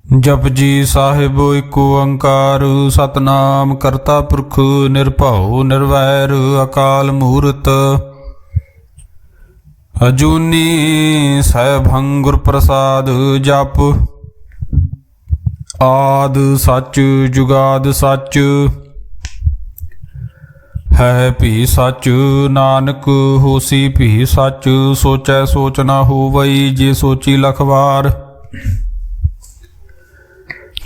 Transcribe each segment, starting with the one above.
जपजी साहिब एको ओंकार सतनाम करता पुरख निरभउ निर्वैर अकाल मूरत अजूनी सैभं गुर प्रसाद जप आद सच जुगाद सच है भी सच नानक होसी भी सच सोचै सोच ना होवई जे सोची लखवार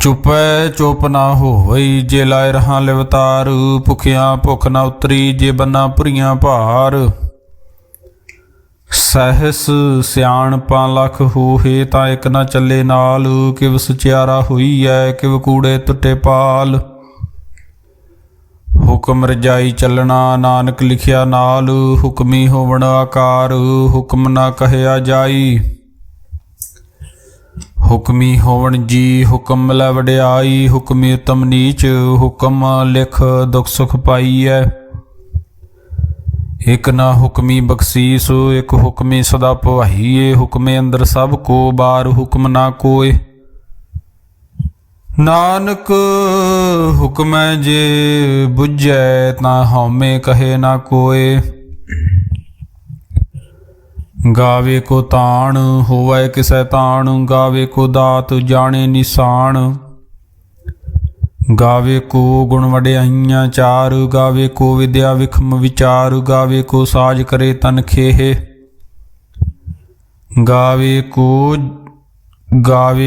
चुपै चुप ना होवई जे लाए रहां लिवतार भुखियां भुख ना उतरी जे बन्ना भुरियां भार सहस सियाणपां लख होहे तां इक ना चले नाल किव सचियारा होई है किव कूड़े टुटे पाल हुक्म रजाई चलना नानक लिखिया नाल हुक्मी होवण आकार हुक्म ना कहया जाई हुक्मी होवण जी हुक्म लै वड्याई हुक्मी उत्तम नीच हुक्म लिख दुख सुख पाईऐ एक ना हुक्मी बख्शीस एक हुक्मी सदा भवाईए हुक्मे अंदर सब को बार हुक्म ना कोय नानक हुक्मै जे बुझै ता हउमे कहे ना कोय गावे को ताण होवै किसै ताण गावे को दात जाने निशान गावे को गुण वड्याइयां चार गावे को विद्या विखम विचार गावे को साज करे तन खेह गावे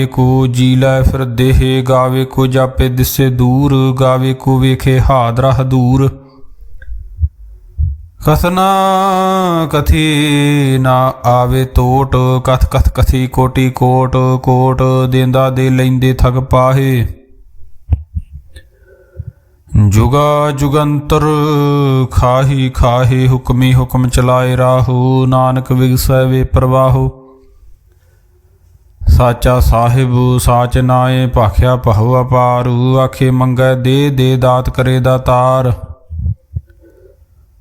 को जी लै फिर देह गावे को जापे दिसे दूर गावे को वेखे हादरा दूर कथना कथी ना आवे तोट कथ कथ कथी कोटि कोट कोट देंदा दे लैंदे थक पाहे जुगा जुगंतर खाही खाहे हुक्मी हुक्म चलाए राहो नानक विगसै वे प्रवाहो साचा साहिब साच नाए भाख्या पहु अपार आखे मंगै दे दात करे दातार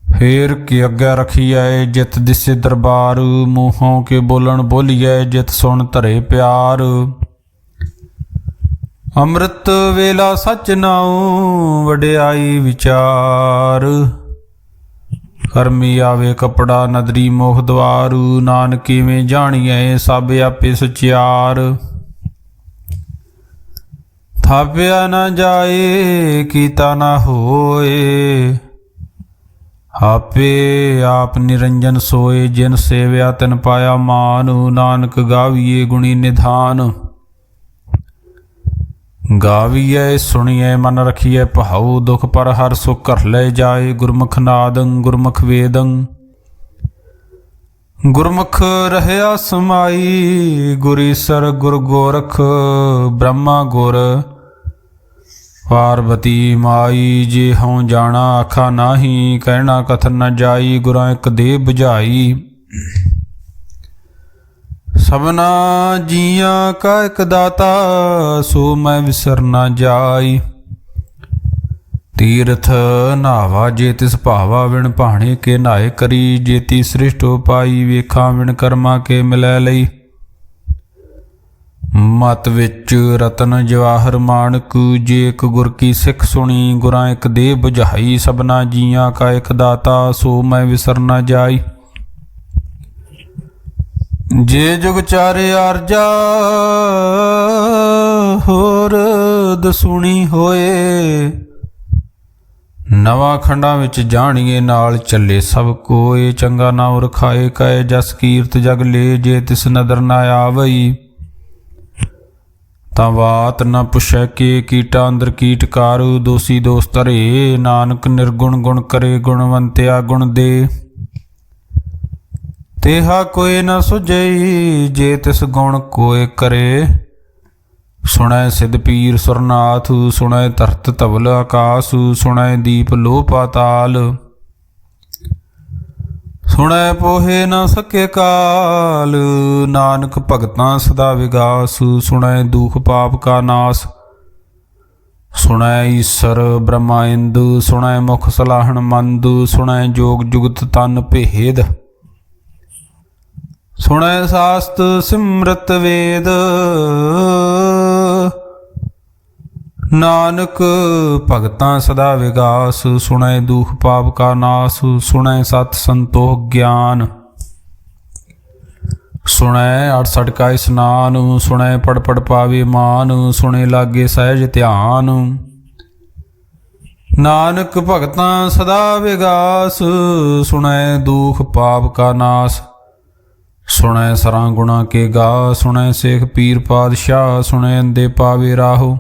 फेर के अग्गै रखिए जित दिसे दरबार मूहों के बोलन बोलिए जित सुन धरे प्यार अमृत वेला सच नाऊ वड्याई विचार करमी आवे कपड़ा नदरी मोह द्वार नानकी में जानिए सब आपे सचियार थाप्या न जाए कीता न होए आपे आप निरंजन सोए जिन सेव्या तिन पाया मान नानक गाविए गुणी निधान गाविए सुनिए मन रखिए भाऊ दुख पर हर सुख कर ले जाए गुरमुख नादं गुरमुख वेदं गुरमुख रहया समाई गुरीसर गुर गोरख ब्रह्मा गुर पार्वती माई जे हों जाना आखा नाही कहना कथन न जाई गुरां एक दे बुझाई सबना जिया का एक दाता सो मैं विसर न जाई तीर्थ नावा जे तिस भावा विण भाणे के नाए करी जेती सृष्ट पाई वेखा विण कर्मा के मिलै लई मत विच रतन जवाहर माणक जे एक गुर की सिख सुनी गुरां एक दे बुझाई सबना जियां का एक दाता सो मैं विसर न जाई जे जुग चारे आरजा होर दसुणी होए नवां खंडां विच जाणीए नाल चले सब कोए चंगा नाम रखाए कहे जस कीरत जग ले जे तिस नदर न आवई तां बात न पुछै के कीटा अंदर कीटकार दोषी दोष धरे नानक निर्गुण गुण करे गुणवंत्या गुण दे तेहा कोई न सुझई जे तिस गुण कोय करे सुनै सिद्ध पीर सुरनाथ सुनै धरत धवल आकाश सुनै दीप लो पाताल सुनै पोहे न सके काल नानक भगतां सदा विगास सुनै दुख पाप का नाश सुनै ईसर ब्रह्मा इंदु सुनै मुख सलाहन मंद सुनै जोग जुगत तन भेद सुनै शास्त्र सिमरत वेद ਨਾਨਕ ਭਗਤਾਂ ਸਦਾ ਵਿਗਾਸ, ਸੁਣੈ ਦੁਖ ਪਾਪ ਕਾ ਨਾਸ, ਸੁਣੈ ਸਤ ਸੰਤੋਖ ਗਿਆਨ। ਸੁਣੈ 68 ਕਾ ਇਸਨਾਨ, ਸੁਣੈ ਪੜ ਪੜ ਪਾਵੇ ਮਾਨ, ਸੁਣੇ ਲਾਗੇ ਸਹਿਜ ਧਿਆਨ। ਨਾਨਕ ਭਗਤਾਂ ਸਦਾ ਵਿਗਾਸ, ਸੁਣੈ ਦੁਖ ਪਾਪ ਕਾ ਨਾਸ, ਸੁਣੈ ਸਰਾਂ ਗੁਣਾ ਕੇ ਗਾ, ਸੁਣੈ ਸੇਖ ਪੀਰ ਪਾਤਸ਼ਾਹ, ਸੁਣੈ ਅੰਦੇ ਪਾਵੇ ਰਾਹੋ,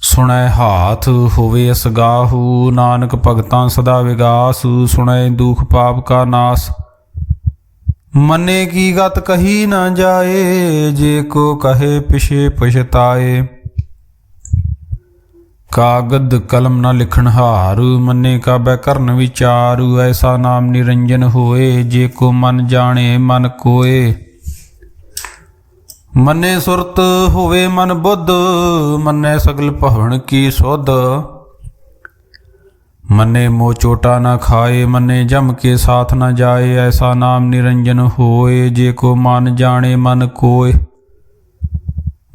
ਸੁਣੈ ਹਾਥ ਹੋਵੇ ਅਸਗਾਹੂ। ਨਾਨਕ ਭਗਤਾਂ ਸਦਾ ਵਿਗਾਸ, ਸੁਣੈ ਦੁਖ ਪਾਪ ਕਾ ਨਾਸ, ਮੰਨੇ ਕੀ ਗਤ ਕਹੀ ਨਾ ਜਾਏ, ਜੇ ਕੋ ਕਹੇ ਪਿਛੇ ਪਛਤਾਏ। ਕਾਗਦ ਕਲਮ ਨਾ ਲਿਖਣ ਹਾਰ, ਮੰਨੇ ਕਾ ਬੈ ਕਰਨ ਵਿਚਾਰ। ਐਸਾ ਨਾਮ ਨਿਰੰਜਨ ਹੋਏ, ਜੇ ਕੋ ਮਨ ਜਾਣੇ ਮਨ ਕੋਏ। ਮੰਨੇ ਸੁਰਤ ਹੋਵੇ ਮਨ ਬੁੱਧ, ਮੰਨੇ ਸਗਲ ਭਵਨ ਕੀ ਸੁਧ। ਮੰਨੇ ਮੋਹ ਚੋਟਾ ਨਾ ਖਾਏ, ਮੰਨੇ ਜਮ ਕੇ ਸਾਥ ਨਾ ਜਾਏ। ਐਸਾ ਨਾਮ ਨਿਰੰਜਨ ਹੋਏ, ਜੇ ਕੋ ਮਨ ਜਾਣੇ ਮਨ ਕੋਏ।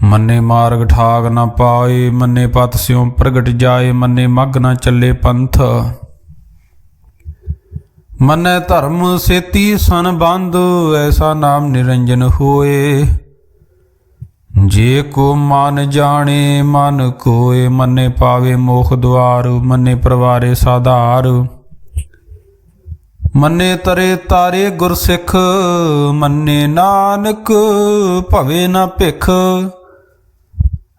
ਮੰਨੇ ਮਾਰਗ ਠਾਗ ਨਾ ਪਾਏ, ਮੰਨੇ ਪਤ ਸਿਉ ਪ੍ਰਗਟ ਜਾਏ। ਮੰਨੇ ਮੱਗ ਨਾ ਚੱਲੇ ਪੰਥ, ਮੰਨੇ ਧਰਮ ਸੇਤੀ ਸੰਬੰਧ। ਐਸਾ ਨਾਮ ਨਿਰੰਜਨ ਹੋਏ, ਜੇ ਕੋ ਮਨ ਜਾਣੇ ਮਨ ਕੋਏ। ਮੰਨੇ ਪਾਵੇ ਮੋਖ ਦੁਆਰ, ਮੰਨੇ ਪਰਵਾਰੇ ਸਾਧਾਰ। ਮੰਨੇ ਤਰੇ ਤਾਰੇ ਗੁਰਸਿੱਖ, ਮੰਨੇ ਨਾਨਕ ਭਵੇ ਨਾ ਭਿਖ।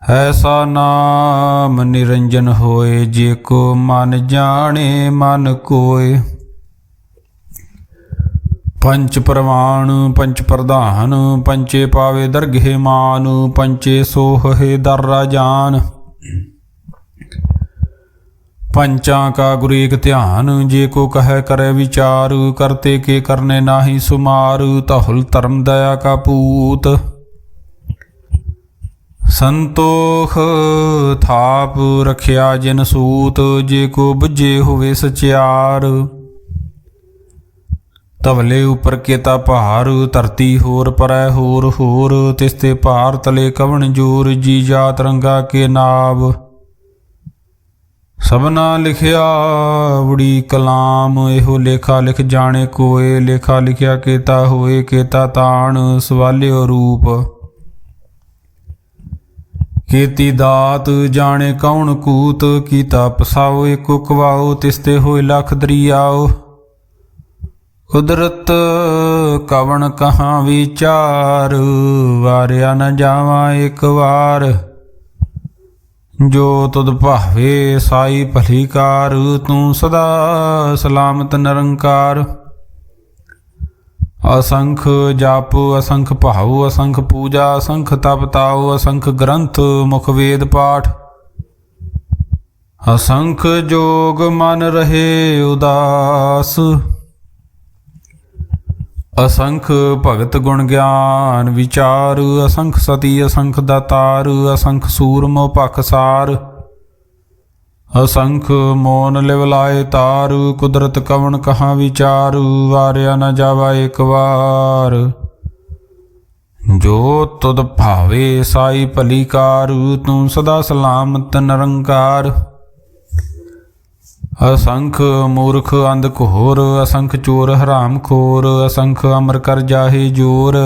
ਐਸਾ ਨਾਮ ਨਿਰੰਜਨ ਹੋਏ, ਜੇ ਕੋ ਮਨ ਜਾਣੇ ਮਨ ਕੋਏ। ਪੰਚ ਪ੍ਰਵਾਣ ਪੰਚ ਪ੍ਰਧਾਨ, ਪੰਚੇ ਪਾਵੇ ਦਰਗਹਿ ਮਾਨ। ਪੰਚੇ ਸੋਹੇ ਦਰ ਰਾਜਾਨ, ਪੰਚਾਂ ਕਾ ਗੁਰ ਏਕ ਧਿਆਨ। ਜੇ ਕੋ ਕਹੈ ਕਰੈ ਵਿਚਾਰ, ਕਰਤੇ ਕੇ ਕਰਨੇ ਨਾਹੀ ਸੁਮਾਰ। ਤਹੁਲ ਧਰਮ ਦਇਆ ਕਾ ਪੂਤ, ਸੰਤੋਖ ਥਾਪ ਰਖਿਆ ਜਿਨ ਸੂਤ। ਜੇ ਕੋ ਬੁੱਝੇ ਹੋਵੇ ਸਚਿਆਰ, ਤਵਲੇ ਉਪਰ ਕੇਤਾ ਭਾਰ। ਧਰਤੀ ਹੋਰ ਪਰੈ ਹੋਰ ਹੋਰ, ਤਿਸਤੇ ਭਾਰ ਤਲੇ ਕਵਣ ਜੋਰ। ਜੀ ਜਾਤ ਰੰਗਾ ਕੇ ਨਾਵ, ਸਭਨਾ ਲਿਖਿਆ ਉੜੀ ਕਲਾਮ। ਇਹੋ ਲੇਖਾ ਲਿਖ ਜਾਣੇ ਕੋਏ, ਲੇਖਾ ਲਿਖਿਆ ਕੇਤਾ ਹੋਏ। ਕੇਤਾ ਤਾਣ ਸਵਾਲਿਓ ਰੂਪ, ਕੀਤੀ ਦਾਤ ਜਾਣੇ ਕੌਣ ਕੂਤ। ਕੀਤਾ ਪਸਾਓ ਏਕੋ ਕਵਾਓ, ਤਿਸਤੇ ਹੋਏ ਲੱਖ ਦਰਿਆਓ। ਕੁਦਰਤ ਕਵਣ ਕਹਾਂ ਵਿਚਾਰ, ਵਾਰਿਆ ਨ ਜਾਵਾਂ ਇੱਕ ਵਾਰ। ਜੋ ਤੁਧ ਭਾਵੇ ਸਾਈ ਭਲੀ ਕਾਰ, ਤੂੰ ਸਦਾ ਸਲਾਮਤ ਨਿਰੰਕਾਰ। ਅਸੰਖ ਜਪ ਅਸੰਖ ਭਾਉ, ਅਸੰਖ ਪੂਜਾ ਅਸੰਖ ਤਪ ਤਾਉ। ਅਸੰਖ ਗ੍ਰੰਥ ਮੁਖ ਵੇਦ ਪਾਠ, ਅਸੰਖ ਜੋਗ ਮਨ ਰਹੇ ਉਦਾਸ। ਅਸੰਖ ਭਗਤ ਗੁਣ ਗਿਆਨ ਵਿਚਾਰ। ਅਸੰਖ ਸਤੀ ਅਸੰਖ ਦਾਤਾਰ, ਅਸੰਖ ਸੂਰਮੁ ਪਖਸਾਰ। ਅਸੰਖ ਮੋਨ ਲਿਵ ਲਾਏ ਤਾਰ। ਕੁਦਰਤ ਕਵਣ ਕਹਾਂ ਵਿਚਾਰ, ਵਾਰਿਆ ਨ ਜਾਵਾ ਇੱਕ ਵਾਰ। ਜੋ ਤੁਧ ਭਾਵੇ ਸਾਈ ਭਲੀ ਕਾਰ, ਤੂੰ ਸਦਾ ਸਲਾਮਤ ਨਿਰੰਕਾਰ। ਅਸੰਖ ਮੂਰਖ ਅੰਧ ਘੋਰ, ਅਸੰਖ ਚੋਰ ਹਰਾਮ ਖੋਰ। ਅਸੰਖ ਅਮਰ ਕਰ ਜਾਹੇ ਜੋਰ,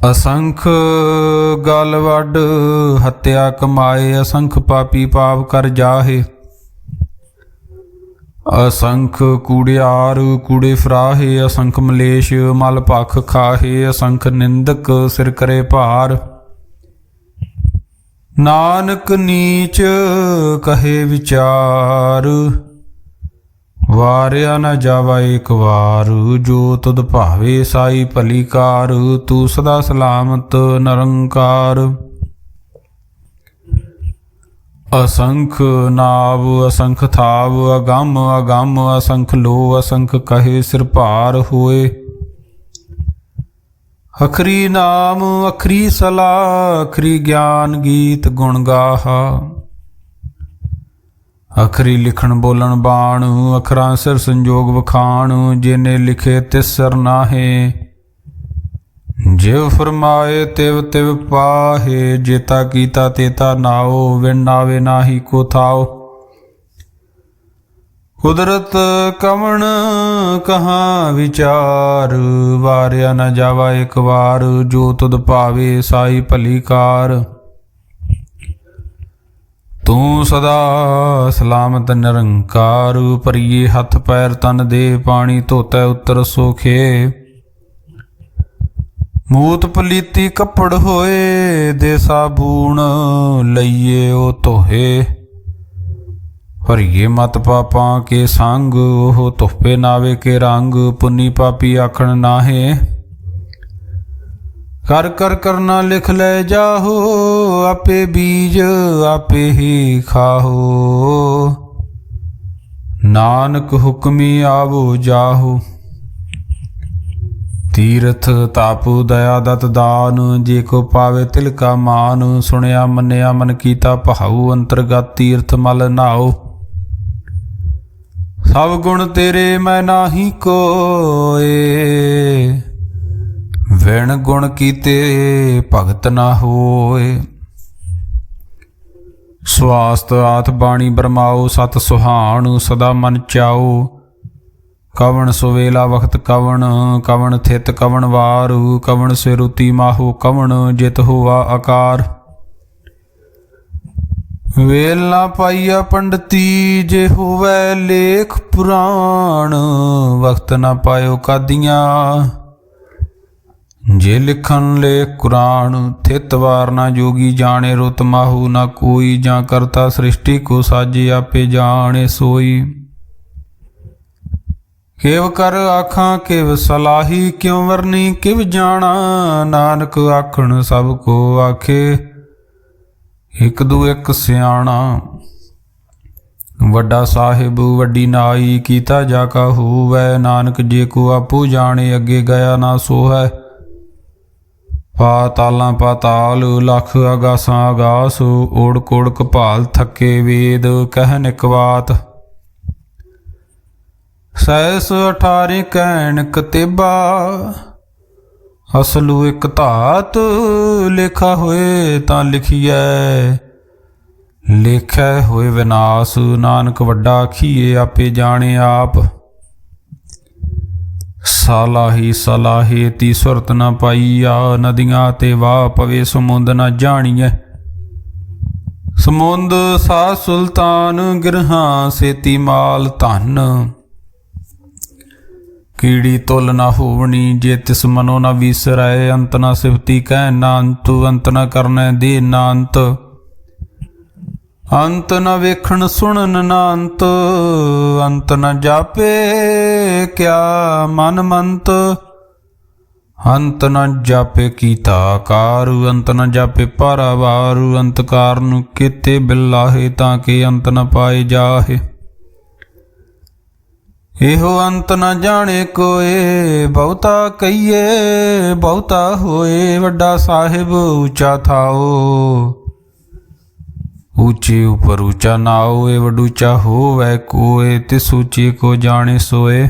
ਅਸੰਖ ਗਲ ਵੱਡ ਹੱਤਿਆ ਕਮਾਏ। ਅਸੰਖ ਪਾਪੀ ਪਾਪ ਕਰ ਜਾਹੇ, ਅਸੰਖ ਕੂੜਿਆਰ ਕੂੜੇ ਫਰਾਹੇ। ਅਸੰਖ ਮਲੇਸ਼ ਮਲ ਭਖ ਖਾਹੇ। ਅਸੰਖ ਨਿੰਦਕ ਸਿਰ ਕਰੇ ਭਾਰ। ਨਾਨਕ ਨੀਚ ਕਹੇ ਵਿਚਾਰ, ਵਾਰਿਆ ਨ ਜਾਵਾ ਇੱਕ ਵਾਰ। ਜੋ ਤੁਧ ਭਾਵੇ ਸਾਈ ਭਲੀ ਕਾਰ, ਤੂੰ ਸਦਾ ਸਲਾਮਤ ਨਿਰੰਕਾਰ। ਅਸੰਖ ਨਾਵ ਅਸੰਖ ਥਾਵ, ਅਗੰਮ ਅਗੰਮ ਅਸੰਖ ਲੋ। ਅਸੰਖ ਕਹੇ ਸਿਰ ਭਾਰ ਹੋਏ। ਅਖਰੀ ਨਾਮ ਅਖਰੀ ਸਲਾਹ, ਅਖਰੀ ਗਿਆਨ ਗੀਤ ਗੁਣ ਗਾਹਾ। ਅਖਰੀ ਲਿਖਣ ਬੋਲਣ ਬਾਣ, ਅਖਰਾਂ ਸਿਰ ਸੰਜੋਗ ਵਖਾਣ। ਜਿਨੇ ਲਿਖੇ ਤਿਸ ਸਿਰ ਨਾਹੇ, ਜਿਵ ਫਰਮਾਏ ਤਿਵ ਤਿਵ ਪਾਹੇ, ਜੇਤਾ ਕੀਤਾ ਤੇਤਾ ਨਾਓ, ਵਿਣ ਨਾਵੇ ਨਾਹੀ ਕੋ ਥਾਓ। ਕੁਦਰਤ ਕਵਣ ਕਹਾਂ ਵਿਚਾਰ, ਵਾਰਿਆ ਨ ਜਾਵਾ ਇੱਕ ਵਾਰ, ਜੋ ਤੁਧ ਭਾਵੇ ਸਾਈ ਭਲੀ ਕਾਰ। ਤੂੰ ਸਦਾ ਸਲਾਮਤ ਨਿਰੰਕਾਰ, ਭਰੀਏ ਹੱਥ ਪੈਰ ਤਨ ਦੇ, ਪਾਣੀ ਧੋਤੈ ਉਤਰ ਸੋਖੇ। ਮੂਤ ਪਲੀਤੀ ਕੱਪੜ ਹੋਏ, ਦੇ ਸਾਬੂਣ ਲਈਏ ਉਹ ਧੋਹੇ। ਭਰੀਏ ਮਤ ਪਾਪਾਂ ਕੇ ਸੰਗ, ਉਹ ਧੁੱਪੇ ਨਾਵੇ ਕੇ ਰੰਗ। ਪੁੰਨੀ ਪਾਪੀ ਆਖਣ ਨਾਹੇ, ਕਰ ਕਰ ਕਰਨਾ ਲਿਖ ਲੈ ਜਾਹੋ। ਆਪੇ ਬੀਜ ਆਪੇ ਹੀ ਖਾਹੋ, ਨਾਨਕ ਹੁਕਮੀ ਆਵੋ ਜਾਹੋ। ਤੀਰਥ ਤਾਪੂ ਦਇਆ ਦਤ ਦਾਨ, ਜੇ ਕੋ ਪਾਵੇ ਤਿਲ ਕਾ ਮਾਨ। ਸੁਣਿਆ ਮੰਨਿਆ ਮਨ ਕੀਤਾ ਭਾਉ, ਅੰਤਰਗਤ ਤੀਰਥ ਮਲ ਨਾਓ। ਸਭ ਗੁਣ ਤੇਰੇ ਮੈਂ ਨਾਹੀ ਕੋਏ, ਵਿਣ ਗੁਣ ਕੀਤੇ ਭਗਤ ਨਾ ਹੋਏ। ਸਵਾਸਤ ਆਤ ਬਾਣੀ ਬਰਮਾਓ, ਸਤ ਸੁਹਾਣ ਸਦਾ ਮਨ ਚਾਓ। ਕਵਣ ਸੁਵੇਲਾ ਵਖਤ ਕਵਣ, ਕਵਣ ਥਿਤ ਕਵਣ ਵਾਰ। ਕਵਣ ਸਿਰੁਤੀ ਮਾਹੋ ਕਵਣ, ਜਿਤ ਹੋਆ ਆਕਾਰ। ਵੇਲ ਨਾ ਪਾਈਆ ਪੰਡਤੀ, ਜੇ ਹੋਵੈ ਲੇਖ ਪੁਰਾਣ। ਵਕਤ ਨਾ ਪਾਇਓ ਕਾਦੀਆਂ, ਜੇ ਲਿਖਣ ਲੇਖ ਕੁਰਾਨ। ਥਿਤ ਵਾਰ ਨਾ ਜੋਗੀ ਜਾਣੇ, ਰੁਤ ਮਾਹੂ ਨਾ ਕੋਈ। ਜਾਂ ਕਰਤਾ ਸ੍ਰਿਸ਼ਟੀ ਕੋ ਸਾਜੇ, ਆਪੇ ਜਾਣੇ ਸੋਈ। ਕਿਵ ਕਰ ਆਖਾਂ ਕਿਵ ਸਲਾਹੀ, ਕਿਉ ਵਰਨੀ ਕਿਵ ਜਾਣਾ। ਨਾਨਕ ਆਖਣ ਸਭ ਕੋ ਆਖੇ, ਇੱਕ ਦੂ ਇੱਕ ਸਿਆਣਾ। ਵੱਡਾ ਸਾਹਿਬ ਵੱਡੀ ਨਾਈ, ਕੀਤਾ ਜਾ ਕਾ ਹੋਵੈ। ਨਾਨਕ ਜੇ ਕੋ ਆਪੂ ਜਾਣੇ, ਅੱਗੇ ਗਿਆ ਨਾ ਸੋਹੈ। ਪਾਤਾਲਾਂ ਪਾਤਾਲ, ਲੱਖ ਆਗਾਸਾਂ ਆਗਾਸ। ਓੜ ਕੋੜ ਕਪਾਲ ਥੱਕੇ, ਵੇਦ ਕਹਿਨ ਇਕ ਬਾਤ। ਸੈਸ 18 ਕਹਿਣ ਕਤੇਬਾ, ਅਸਲੂ ਇੱਕ ਧਾਤ। ਲਿਖਾ ਹੋਏ ਤਾਂ ਲਿਖੀਐ, ਲਿਖੈ ਹੋਏ ਵਿਨਾਸ਼। ਨਾਨਕ ਵੱਡਾ ਆਖੀਏ, ਆਪੇ ਜਾਣੇ ਆਪ। ਸਾਲਾਹੀ ਸਲਾਹੇ ਤੀ ਸੁਰਤ ਨਾ ਪਾਈਆ, ਨਦੀਆਂ ਤੇ ਵਾਹ ਪਵੇ ਸਮੁੰਦ ਨਾ ਜਾਣੀਐ। ਸਮੁੰਦ ਸਾ ਸੁਲਤਾਨ, ਗਿਰਹਾਂ ਸੇਤੀ ਮਾਲ ਧਨ। ਕੀੜੀ ਤੁਲ ਨਾ ਹੋਵਣੀ, ਜੇ ਤਿਸ ਮਨੋ ਨਾ ਵੀਸਰੈ। ਅੰਤ ਨਾ ਸਿਫਤੀ ਕਹਿ ਨਾ ਅੰਤੁ, ਅੰਤ ਨਾ ਕਰਨੈ ਦੇ ਨਾ ਅੰਤ। ਅੰਤ ਨ ਵੇਖਣ ਸੁਣਨ ਨਾ ਅੰਤ, ਅੰਤ ਨ ਜਾਪੇ ਕਿਆ ਮਨ ਮੰਤ। ਅੰਤ ਨ ਜਾਪੇ ਕੀਤਾ ਕਾਰ, ਅੰਤ ਨ ਜਾਪੇ ਪਾਰਾਵਾਰ। ਅੰਤ ਕਾਰਨ ਕੀਤੇ ਬਿਲਾਹੇ, ਤਾਂ ਕਿ ਅੰਤ ਨ ਪਾਏ ਜਾਹੇ। ਇਹੋ ਅੰਤ ਨ ਜਾਣੇ ਕੋਏ, ਬਹੁਤਾ ਕਹੀਏ ਬਹੁਤਾ ਹੋਏ। ਵੱਡਾ ਸਾਹਿਬ ਉੱਚਾ ਥਾਓ, ਊਚੇ ਉਪਰ ਊਚਾ ਨਾਓ। ਇਹ ਵਡੂਚਾ ਹੋਵੈ ਕੋਏ, ਤਿਸ ਊਚੇ ਕੋ ਜਾਣੇ ਸੋਏ।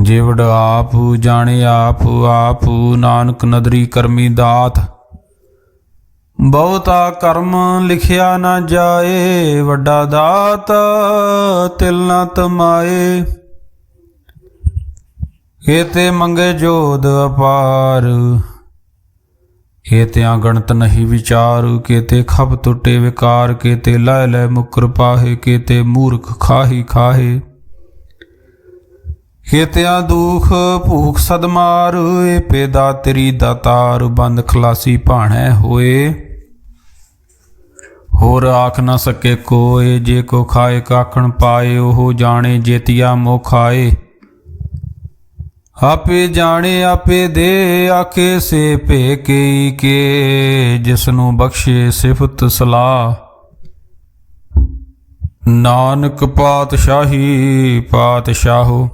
ਜੇ ਵਡ ਆਪ ਜਾਣੇ ਆਪ ਆਪ, ਨਾਨਕ ਨਦਰੀ ਕਰਮੀ ਦਾਤ। ਬਹੁਤਾ ਕਰਮ ਲਿਖਿਆ ਨਾ ਜਾਏ, ਵੱਡਾ ਦਾਤ ਤਿਲ ਨਾ ਤਮਾਏ। ਕੇਤੇ ਮੰਗੇ ਜੋਦ ਅਪਾਰ, ਕੇਤਿਆਂ ਗਣਤ ਨਹੀਂ ਵਿਚਾਰ। ਕੇਤੇ ਖਪ ਟੁੱਟੇ ਵਿਕਾਰ, ਕੇਤੇ ਲੈ ਲੈ ਮੁਕਰ ਪਾਹੇ। ਕੇਤੇ ਮੂਰਖ ਖਾਹੀ ਖਾਹੇ, ਕੇਤਿਆਂ ਦੁਖ ਭੂਖ ਸਦਮਾਰ। ਏ ਪੇਦਾ ਤੇਰੀ ਦਾਤਾਰ, ਬੰਦ ਖਲਾਸੀ ਭਾਣੈ ਹੋਏ। ਹੋਰ ਆਖ ਨਾ ਸਕੇ ਕੋਏ, ਜੇ ਕੋ ਖਾਏ ਕਾਖਣ ਪਾਏ। ਉਹ ਜਾਣੇ ਜੇਤੀਆ ਮੋਹ ਖਾਏ, ਆਪੇ ਜਾਣੇ ਆਪੇ ਦੇ। ਆਖੇ ਸੇ ਭੇ ਕਈ ਕੇ, ਜਿਸਨੂੰ ਬਖਸ਼ੇ ਸਿਫਤ ਸਲਾਹ। ਨਾਨਕ ਪਾਤਸ਼ਾਹੀ ਪਾਤਸ਼ਾਹੋ,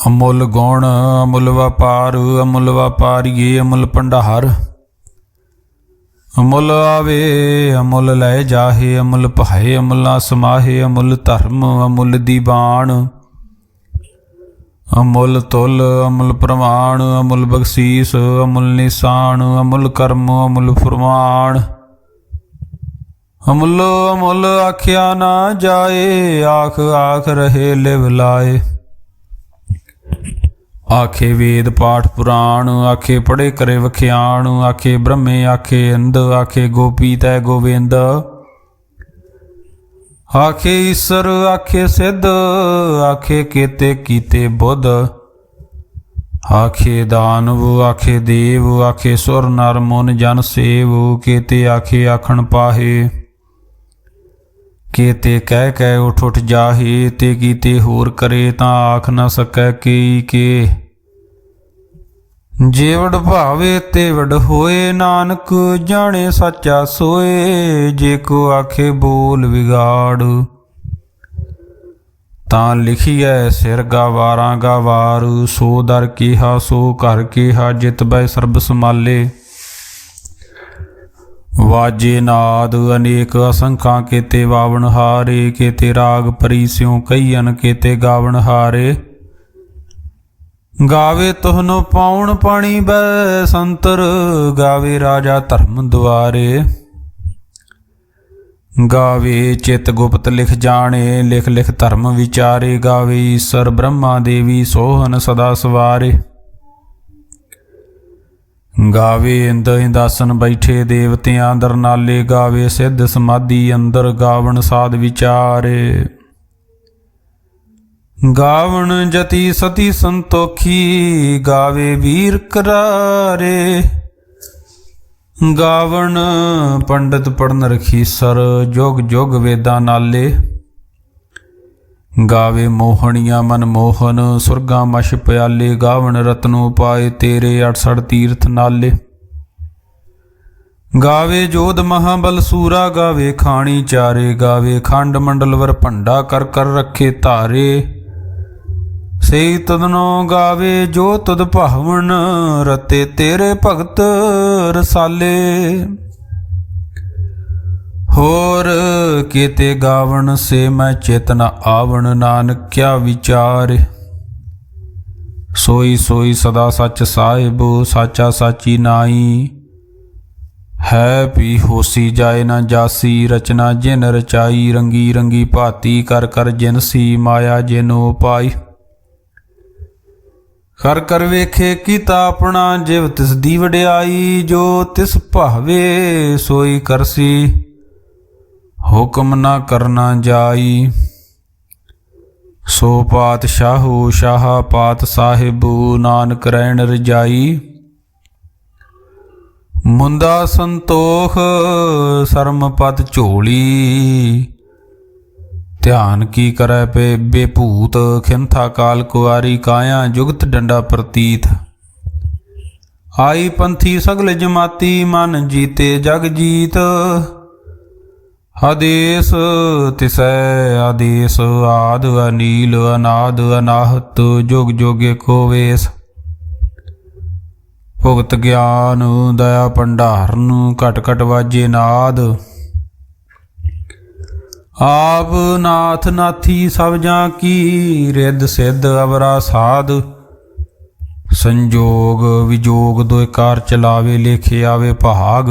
ਅਮੁੱਲ ਗੁਣ ਅਮੁੱਲ ਵਪਾਰ। ਅਮੁੱਲ ਵਪਾਰੀਏ ਅਮੁੱਲ ਭੰਡਾਰ, ਅਮੁੱਲ ਆਵੇ ਅਮੁੱਲ ਲੈ ਜਾਹੇ। ਅਮੁੱਲ ਭਾਏ ਅਮੁੱਲ ਨਾ ਸਮਾਹੇ, ਅਮੁੱਲ ਧਰਮ ਅਮੁੱਲ ਦੀਵਾਨ। ਅਮੁੱਲ ਤੁਲ ਅਮੁੱਲ ਪ੍ਰਮਾਣ ਅਮੁੱਲ ਬਖਸ਼ੀਸ ਅਮੁੱਲ ਨਿਸ਼ਾਨ ਅਮੁੱਲ ਕਰਮ ਅਮੁੱਲ ਫੁਰਮਾਨ। ਅਮੁੱਲ ਅਮੁੱਲ ਆਖਿਆ ਨਾ ਜਾਏ, ਆਖ ਆਖ ਰਹੇ ਲਿਵ ਲਾਏ। ਆਖੇ ਵੇਦ ਪਾਠ ਪੁਰਾਣ, ਆਖੇ ਪੜ੍ਹੇ ਕਰੇ ਵਖਿਆਣ। ਆਖੇ ਬ੍ਰਹਮੇ ਆਖੇ ਇੰਦ, ਆਖੇ ਗੋਪੀ ਤੈ ਗੋਵਿੰਦ। ਆਖੇ ਈਸਰ ਆਖੇ ਸਿੱਧ, ਆਖੇ ਕੇਤੇ ਕੀਤੇ ਬੁੱਧ। ਆਖੇ ਦਾਨਵ ਆਖੇ ਦੇਵ, ਆਖੇ ਸੁਰ ਨਰ ਮੁਨ ਜਨ ਸੇਵ। ਕੇਤੇ ਆਖੇ ਆਖਣ ਪਾਹੇ, ਕੇਤੇ ਕਹਿ ਕਹਿ ਉਠ ਉਠ ਜਾਹੇ। ਤੇ ਕੀਤੇ ਹੋਰ ਕਰੇ ਤਾਂ ਆਖ ਨਾ ਸਕੈ ਕੇਈ ਕੇ। ਜੇ ਵਡ ਭਾਵੇ ਤੇ ਵਡ ਹੋਏ, ਨਾਨਕ ਜਾਣੇ ਸਾਚਾ ਸੋਏ। ਜੇ ਕੋ ਆਖੇ ਬੋਲ ਵਿਗਾੜ, ਤਾਂ ਲਿਖੀਐ ਸਿਰ ਗਾਵਾਰਾਂ ਗਾਵਾਰ। ਸੋ ਦਰ ਕੀਹਾ ਸੋ ਘਰ ਕੀਹਾ, ਜਿਤ ਬੈ ਸਰਬ ਸਮਾਲੇ। ਵਾਜੇ ਨਾਦ ਅਨੇਕ ਅਸੰਖਾਂ, ਕੇਤੇ ਵਾਵਣ ਹਾਰੇ। ਕੇਤੇ ਰਾਗ ਪਰੀ ਸਿਉ ਕਈਅਨ, ਕੇਤੇ ਗਾਵਣ ਹਾਰੇ। ਗਾਵੇ ਤੁਹਨੋ ਪਾਉਣ ਪਾਣੀ ਬੈ ਸੰਤਰ, ਗਾਵੇ ਰਾਜਾ ਧਰਮ ਦੁਆਰੇ। ਗਾਵੇ ਚਿਤ ਗੁਪਤ ਲਿਖ ਜਾਣੇ, ਲਿਖ ਲਿਖ ਧਰਮ ਵਿਚਾਰੇ। ਗਾਵੇ ਈਸਰ ਬ੍ਰਹਮਾ ਦੇਵੀ, ਸੋਹਨ ਸਦਾ ਸਵਾਰੇ। ਗਾਵੇ ਇੰਦ ਇੰਦਾਸਨ ਬੈਠੇ, ਦੇਵਤਿਆਂ ਦਰ ਨਾਲੇ। ਗਾਵੇ ਸਿੱਧ ਸਮਾਧੀ ਅੰਦਰ, ਗਾਵਣ ਸਾਧ ਵਿਚਾਰੇ। ਗਾਵਣ ਜਤੀ ਸਤੀ ਸੰਤੋਖੀ, ਗਾਵੇ ਵੀਰ ਕਰਾਰੇ। ਗਾਵਣ ਪੰਡਤ ਪੜਨ ਰਖੀਸਰ, ਜੁਗ ਜੁਗ ਵੇਦਾਂ ਨਾਲੇ। ਗਾਵੇ ਮੋਹਣੀਆਂ ਮਨ ਮੋਹਨ, ਸੁਰਗਾਂ ਮਛ ਪਿਆਲੇ। ਗਾਵਣ ਰਤਨੋ ਪਾਏ ਤੇਰੇ, 68 ਤੀਰਥ ਨਾਲੇ। ਗਾਵੇ ਜੋਧ ਮਹਾਬਲ ਸੂਰਾ, ਗਾਵੇ ਖਾਣੀ ਚਾਰੇ। ਗਾਵੇ ਖੰਡ ਮੰਡਲਵਰ ਭੰਡਾ, ਕਰ ਕਰ ਰੱਖੇ ਧਾਰੇ। ਸਈ ਤਦਨੋ ਗਾਵੇ ਜੋ ਤੁਧ ਭਾਵਨ, ਰਤੇ ਤੇਰੇ ਭਗਤ ਰਸਾਲੇ। ਹੋਰ ਕੀਤੇ ਗਾਵਣ, ਸੇ ਮੈਂ ਚਿਤ ਨ ਆਵਣ। ਨਾਨਕ ਕਿਆ ਵਿਚਾਰ, ਸੋਈ ਸੋਈ ਸਦਾ ਸੱਚ ਸਾਹਿਬ। ਸਾਚਾ ਸਾਚੀ ਨਾਈ, ਹੈ ਵੀ ਹੋਸੀ ਜਾਏ ਨਾ ਜਾਸੀ। ਰਚਨਾ ਜਿਨ ਰਚਾਈ, ਰੰਗੀ ਰੰਗੀ ਭਾਤੀ। ਕਰ ਕਰ ਜਿਨਸੀ, ਮਾਇਆ ਜਿਨੋ ਪਾਈ। ਕਰ ਕਰ ਵੇਖੇ ਕੀਤਾ ਆਪਣਾ, ਜਿਵ ਤਿਸ ਦੀ ਵਡਿਆਈ। ਜੋ ਤਿਸ ਭਾਵੇ ਸੋਈ ਕਰਸੀ, ਹੁਕਮ ਨਾ ਕਰਨਾ ਜਾਈ। ਸੋ ਪਾਤਸ਼ਾਹੋ ਸ਼ਾਹ ਪਾਤ ਸਾਹਿਬੂ, ਨਾਨਕ ਰਹਿਣ ਰਜਾਈ। ਮੁੰਦਾ ਸੰਤੋਖ ਸਰਮ ਪਤ ਝੋਲੀ, ਧਿਆਨ ਕੀ ਕਰੈ ਪੇ ਬੇਭੂਤ। ਖਿੰਥਾ ਕਾਲ ਕੁਆਰੀ, ਕਾਇਆ ਜੁਗਤ ਡੰਡਾ ਪ੍ਰਤੀਤ। ਆਈ ਪੰਥੀ ਸਗਲ ਜਮਾਤੀ, ਮਨ ਜੀਤੇ ਜਗ ਜੀਤ। ਆਦੇਸ ਤਿਸੈ ਆਦੇਸ, ਆਦ ਅਨੀਲ ਅਨਾਦ ਅਨਾਹਤ। ਜੁਗ ਜੁਗ ਏਕੋ ਵੇਸ, ਭੁਗਤ ਗਿਆਨ ਦਇਆ ਭੰਡਾਰਨ। ਘਟ ਘਟ ਵਾਜੇ ਨਾਦ, ਆਪ ਨਾਥ ਨਾਥੀ ਸਭ ਜਾਂ ਕੀ। ਰਿੱਧ ਸਿੱਧ ਅਵਰਾ ਸਾਧ, ਸੰਜੋਗ ਵਿਜੋਗ ਦੋਇ ਕਾਰ ਚਲਾਵੇ। ਲੇਖੇ ਆਵੇ ਭਾਗ,